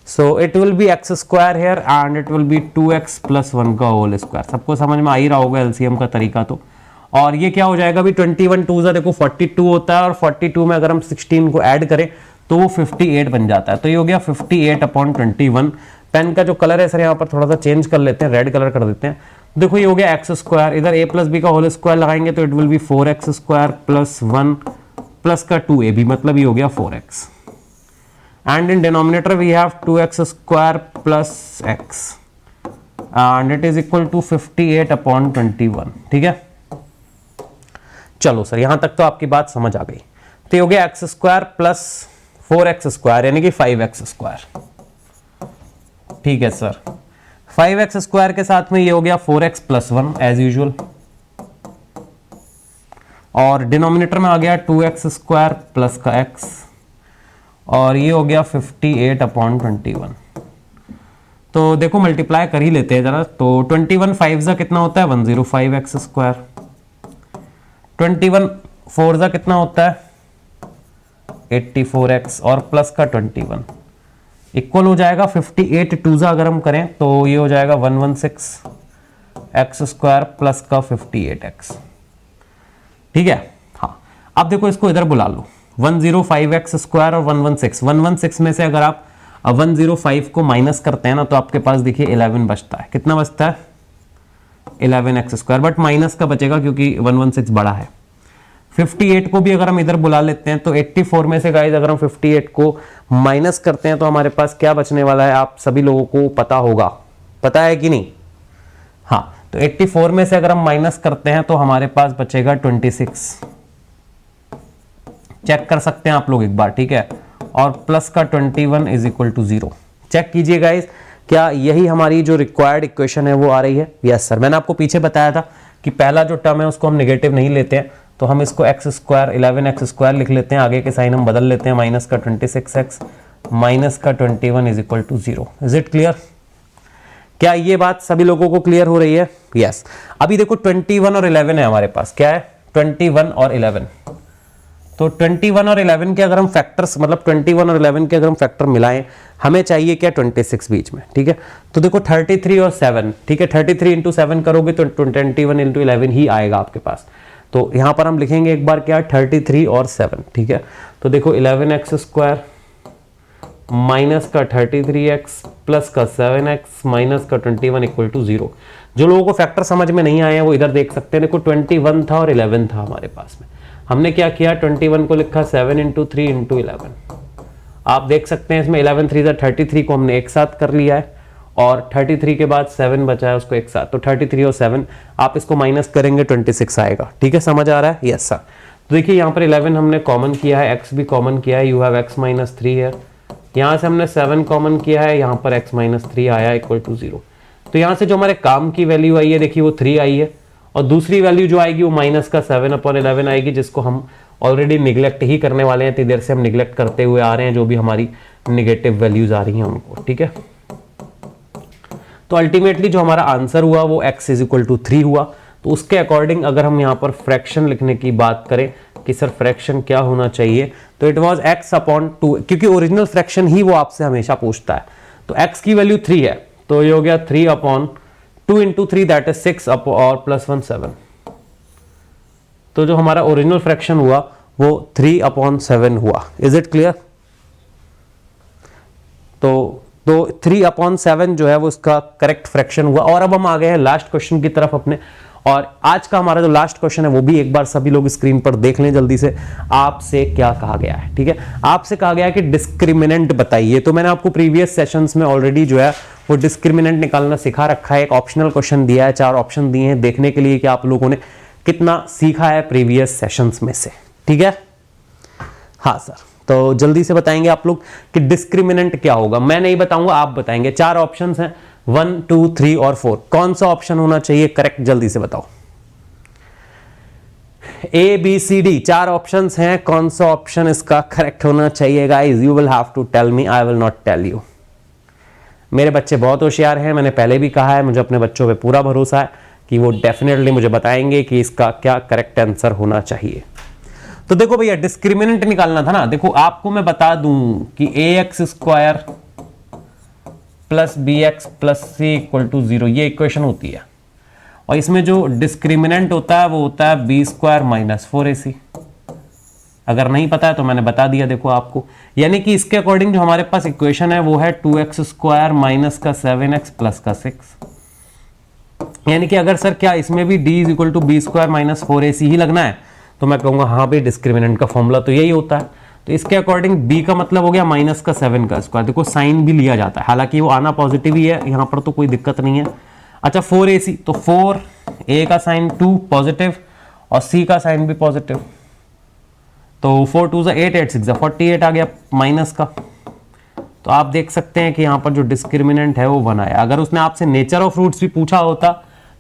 So it will be x square here and it will B 2x + 1 का होल स्क्वायर। सबको समझ में आ ही रहा होगा एलसीएम का तरीका तो। और ये क्या हो जाएगा भी 21 2 देखो 42 होता है और 42 में अगर हम 16 को ऐड करें तो वो 58 बन जाता है। तो ये हो गया 58 upon 21। पेन का जो कलर है सर यहाँ पर थोड़ा सा चेंज कर लेते हैं, रेड कलर कर देते हैं। देखो ये हो गया x स्क्वायर, इधर a + b का होल स्क्वायर लगाएंगे तो it will be 4x square + 1 plus का 2ab, मतलब ये हो गया 4x। And in denominator we have 2x square + x and it is equal to 58 upon 21। ठीक है, चलो सर यहां तक तो आपकी बात समझ आ गई। तो ये हो गया x स्क्वायर + 4x स्क्वायर यानी कि 5x स्क्वायर। ठीक है सर, 5x स्क्वायर के साथ में ये हो गया 4x + 1 एज यूजुअल, और डिनोमिनेटर में आ गया 2x स्क्वायर प्लस का x, और ये हो गया 58 upon 21। तो देखो मल्टीप्लाई कर ही लेते हैं जरा। तो 21 5 जा कितना होता है 105x स्क्वायर, 21 4 जा कितना होता है 84x, और प्लस का 21 इक्वल हो जाएगा 58 2 जा अगर हम करें तो ये हो जाएगा 116x स्क्वायर प्लस का 58x। ठीक है, हाँ। अब देखो इसको इधर बुला लो, 105x स्क्वायर और 116 में से अगर आप 105 को माइनस करते हैं ना तो आपके पास देखिए 11 बचता है। कितना बचता है 11x², बट माइनस का बचेगा क्योंकि 116 बड़ा है। 58 को भी अगर हम इधर बुला लेते हैं तो 84 में से गाइज अगर हम 58 को माइनस करते हैं तो हमारे पास क्या बचने वाला है, आप सभी लोगों को पता होगा, पता है कि नहीं? हाँ, तो 84 में से अगर हम माइनस करते हैं तो हमारे पास बचेगा 26। चेक कर सकते हैं आप लोग एक बार, ठीक है। और प्लस का 21 इज इक्वल टू 0। चेक कीजिए गाइज, क्या यही हमारी जो रिक्वायर्ड इक्वेशन है वो आ रही है? Yes sir. मैंने आपको पीछे बताया था कि पहला जो टर्म है उसको हम नेगेटिव नहीं लेते हैं, तो हम इसको x² 11x² लिख लेते हैं, आगे के साइन हम बदल लेते हैं, माइनस का 26x माइनस का 21 is equal to 0। Is it clear? क्या ये बात सभी लोगों को क्लियर हो रही है? यस। अभी देखो 21 और 11 है हमारे पास, क्या है? 21 और 11। तो 21 और 11 के अगर हम फैक्टर्स, मतलब 21 और 11 के अगर हम फैक्टर मिलाएं, हमें चाहिए क्या? 26 बीच में, ठीक है। तो देखो 33 और 7, ठीक है, 33 इंटू 7 करोगे तो 21 इंटू 11 ही आएगा आपके पास। तो यहां पर हम लिखेंगे एक बार क्या? 33 और 7, ठीक है। तो देखो 11x² माइनस का 33x प्लस का 7x माइनस का 21 इक्वल टू 0। जो लोगों को फैक्टर समझ में नहीं आए हैं वो इधर देख सकते हैं। देखो 21 था और 11 था हमारे पास में, हमने क्या किया? 21 को लिखा 7 इंटू 3 इंटू 11। आप देख सकते हैं इसमें 11 3 33 को हमने एक साथ कर लिया है, और 33 के बाद 7 बचा है उसको एक साथ, तो 33 और 7 आप इसको माइनस करेंगे 26 आएगा, ठीक है। समझ आ रहा है? Yes sir. तो देखिए यहाँ पर 11 हमने कॉमन किया है, x भी कॉमन किया है, यू हैव x माइनस 3 है। यहाँ से हमने 7 कॉमन किया है, यहाँ पर x माइनस 3 आया इक्वल टू 0। तो यहाँ से जो हमारे काम की वैल्यू आई है देखिए वो 3 आई है, और दूसरी वैल्यू जो आएगी वो माइनस का 7/11 आएगी, जिसको हम ऑलरेडी निगलेक्ट ही करने वाले हैं। इतनी देर से हम निगलेक्ट करते हुए आ रहे हैं जो भी हमारी नेगेटिव वैल्यूज आ रही हैं उनको, ठीक है। तो अल्टीमेटली जो हमारा आंसर हुआ वो x इज इक्वल टू 3 हुआ। तो उसके अकॉर्डिंग अगर हम यहाँ पर फ्रैक्शन लिखने की बात करें कि सर फ्रैक्शन क्या होना चाहिए, तो इट वाज x/2, क्योंकि ओरिजिनल फ्रैक्शन ही वो आपसे हमेशा पूछता है। तो x की वैल्यू 3 है, तो ये हो गया 3/2 इंटू 3 दैट इज 6 और प्लस 1 7। तो जो हमारा ओरिजिनल फ्रैक्शन हुआ वो 3/7 हुआ। Is it clear? तो 3/7 जो है वो इसका करेक्ट फ्रैक्शन हुआ। और अब हम आ गए हैं लास्ट क्वेश्चन की तरफ अपने, और आज का हमारा जो लास्ट क्वेश्चन है वो भी एक बार सभी लोग स्क्रीन पर देख लें जल्दी से। आपसे क्या कहा गया है, ठीक है? आपसे कहा गया है कि डिस्क्रिमिनेंट बताइए। तो मैंने आपको प्रीवियस सेशंस में ऑलरेडी जो है वो डिस्क्रिमिनेंट निकालना सिखा रखा है। एक ऑप्शनल क्वेश्चन दिया है, 4 ऑप्शन दिए हैं, देखने के लिए कि आप लोगों ने कितना सीखा है प्रीवियस सेशंस में से, ठीक है? हाँ सर, तो जल्दी से बताएंगे आप लोग कि डिस्क्रिमिनेंट क्या होगा। मैं नहीं बताऊंगा, आप बताएंगे। 4 ऑप्शंस हैं, 1 2 3 और 4। कौन सा ऑप्शन होना चाहिए करेक्ट, जल्दी से बताओ। A B C D 4 options हैं, कौन सा ऑप्शन इसका करेक्ट होना चाहिए guys? You will have to tell me, I will not tell you. मेरे बच्चे बहुत होशियार हैं, मैंने पहले भी कहा है, मुझे अपने बच्चों पे पूरा भरोसा है कि वो डेफिनेटली मुझे बताएंगे कि इसका क्या करेक्ट आंसर होना चाहिए। तो देखो भैया, डिस्क्रिमिनेंट निकालना था ना। देखो आपको मैं बता दूं कि ax² plus bx plus c equal to 0 ये इक्वेशन होती है, और इसमें जो डिस्क्रिमिनेंट होता है वो होता है b² माइनस 4ac। अगर नहीं पता है तो मैंने बता दिया देखो आपको। यानी कि इसके अकॉर्डिंग जो हमारे पास इक्वेशन है वो है 2x² माइनस का 7x प्लस का 6। यानी कि अगर सर क्या इसमें भी d is equal to b² minus 4ac ही लगना है, तो मैं कहूंगा हाँ भाई डिस्क्रिमिनेंट का फॉर्मूला तो यही होता है। तो इसके अकॉर्डिंग b का मतलब हो गया माइनस का 7 का स्क्वायर। देखो साइन भी लिया जाता है, हालांकि वो आना पॉजिटिव ही है, यहाँ पर तो कोई दिक्कत नहीं है। अच्छा 4ac, तो 4a का साइन 2 पॉजिटिव और c का साइन भी पॉजिटिव, तो 4 2 8 8 6 48 आ गया माइनस का। तो आप देख सकते हैं कि यहाँ पर जो डिस्क्रिमिनेंट है वो 1 आया। अगर उसने आपसे नेचर ऑफ रूट्स भी पूछा होता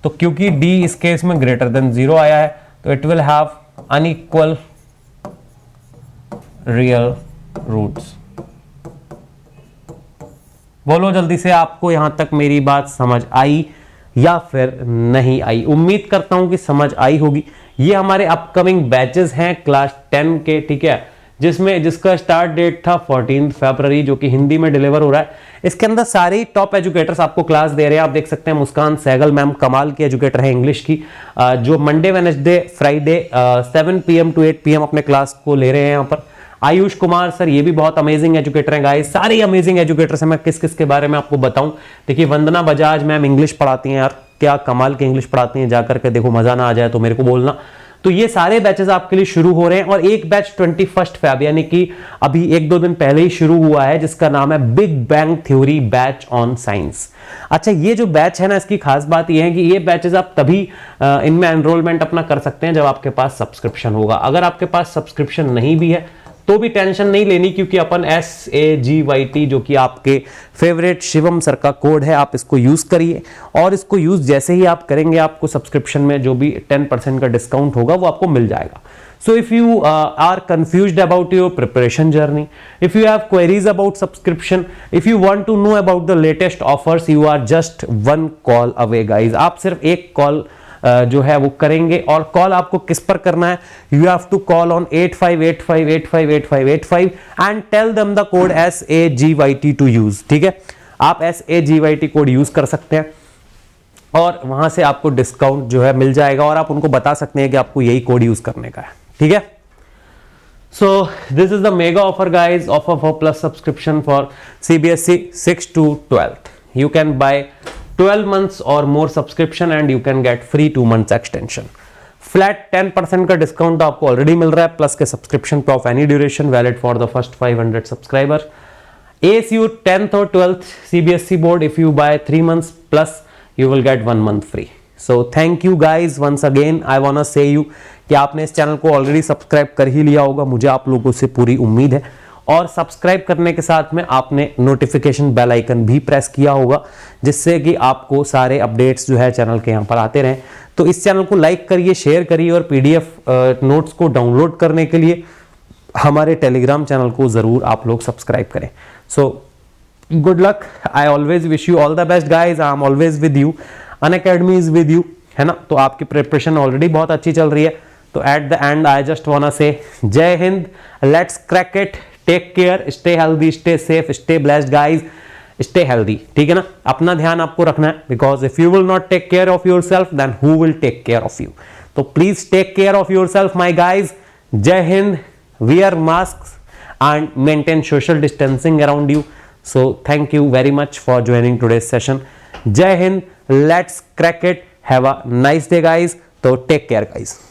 तो क्योंकि d इस केस में ग्रेटर देन 0 आया है तो it will have unequal real roots. बोलो जल्दी से, आपको यहां तक मेरी बात समझ आई या फिर नहीं आई? उम्मीद करता हूं कि समझ आई होगी। ये हमारे अपकमिंग बैचेस हैं क्लास 10 के, ठीक है, जिसका स्टार्ट डेट था 14 फरवरी, जो कि हिंदी में डिलीवर हो रहा है। इसके अंदर सारे टॉप एजुकेटर्स आपको क्लास दे रहे हैं। आप देख सकते हैं मुस्कान सहगल मैम कमाल की एजुकेटर है इंग्लिश की, जो Monday Wednesday Friday 7 PM to 8 PM अपने क्लास को ले रहे हैं यहाँ पर। आयुष कुमार सर ये भी बहुत अमेजिंग एजुकेटर हैं गाइस, सारे अमेजिंग एजुकेटर्स हैं। मैं किस किस के बारे में आपको बताऊं, देखिए वंदना बजाज मैम इंग्लिश पढ़ाती हैं यार, क्या कमाल के इंग्लिश पढ़ाती हैं, जाकर के देखो, मजा ना आ जाए तो मेरे को बोलना। तो ये सारे बैचेस आपके लिए शुरू हो रहे हैं और एक बैच 21 फेब यानी कि अभी 1-2 दिन पहले ही शुरू हुआ है, जिसका नाम है big bang theory batch on science. अच्छा, ये जो बैच है ना, इसकी खास बात ये है कि ये बैचेस आप तभी इनमें एनरोलमेंट अपना कर सकते हैं जब आपके पास सब्सक्रिप्शन होगा। अगर आपके पास सब्सक्रिप्शन नहीं भी है तो भी टेंशन नहीं लेनी, क्योंकि अपन SAGYT जो कि आपके फेवरेट शिवम सर का कोड है, आप इसको यूज करिए और इसको यूज जैसे ही आप करेंगे आपको सब्सक्रिप्शन में जो भी 10% का डिस्काउंट होगा वो आपको मिल जाएगा। So if you are confused about your preparation journey, if you have queries about subscription, if you want to know about the latest offers, you are just one call away guys। आप सिर्फ एक call जो है वो करेंगे, और call आपको किस पर करना है, you have to call on 8585858585 and tell them the code SAGYT to use. ठीक है, आप SAGYT कोड यूज कर सकते हैं और वहां से आपको डिस्काउंट जो है मिल जाएगा, और आप उनको बता सकते हैं कि आपको यही कोड यूज करने का है। ठीक है, so this is the mega offer guys, offer for plus subscription for CBSE 6 to 12th। You can buy 12 months or more subscription and you can get free 2 months extension। Flat 10% का discount आपको already मिल रहा है plus के subscription पे off any duration, valid for the first 500 subscriber. ASU 10th और 12th CBSE board, if you buy 3 months plus you will get 1 month free। So thank you guys once again। I wanna say you कि आपने इस channel को already subscribe कर ही लिया होगा, मुझे आप लोगों से पूरी उम्मीद है, और सब्सक्राइब करने के साथ में आपने नोटिफिकेशन बेल आइकन भी प्रेस किया होगा, जिससे कि आपको सारे अपडेट्स जो है चैनल के यहाँ पर आते रहें। तो इस चैनल को लाइक करिए, शेयर करिए, और PDF नोट्स को डाउनलोड करने के लिए हमारे टेलीग्राम चैनल को जरूर आप लोग सब्सक्राइब करें। So good luck, I always wish you all the best guys, I am always with you, Unacademy is with you, है ना। तो आपकी प्रिपरेशन ऑलरेडी बहुत अच्छी चल रही है। तो at the end I just want say Jai Hind, let's crack it, take care, stay healthy, stay safe, stay blessed guys, stay healthy. ठीक है ना, अपना ध्यान आपको रखना है, because if you will not take care of yourself then who will take care of you. तो please take care of yourself my guys. Jai Hind, wear masks and maintain social distancing around you। So thank you very much for joining today's session। Jai Hind, let's crack it, have a nice day guys। So take care guys।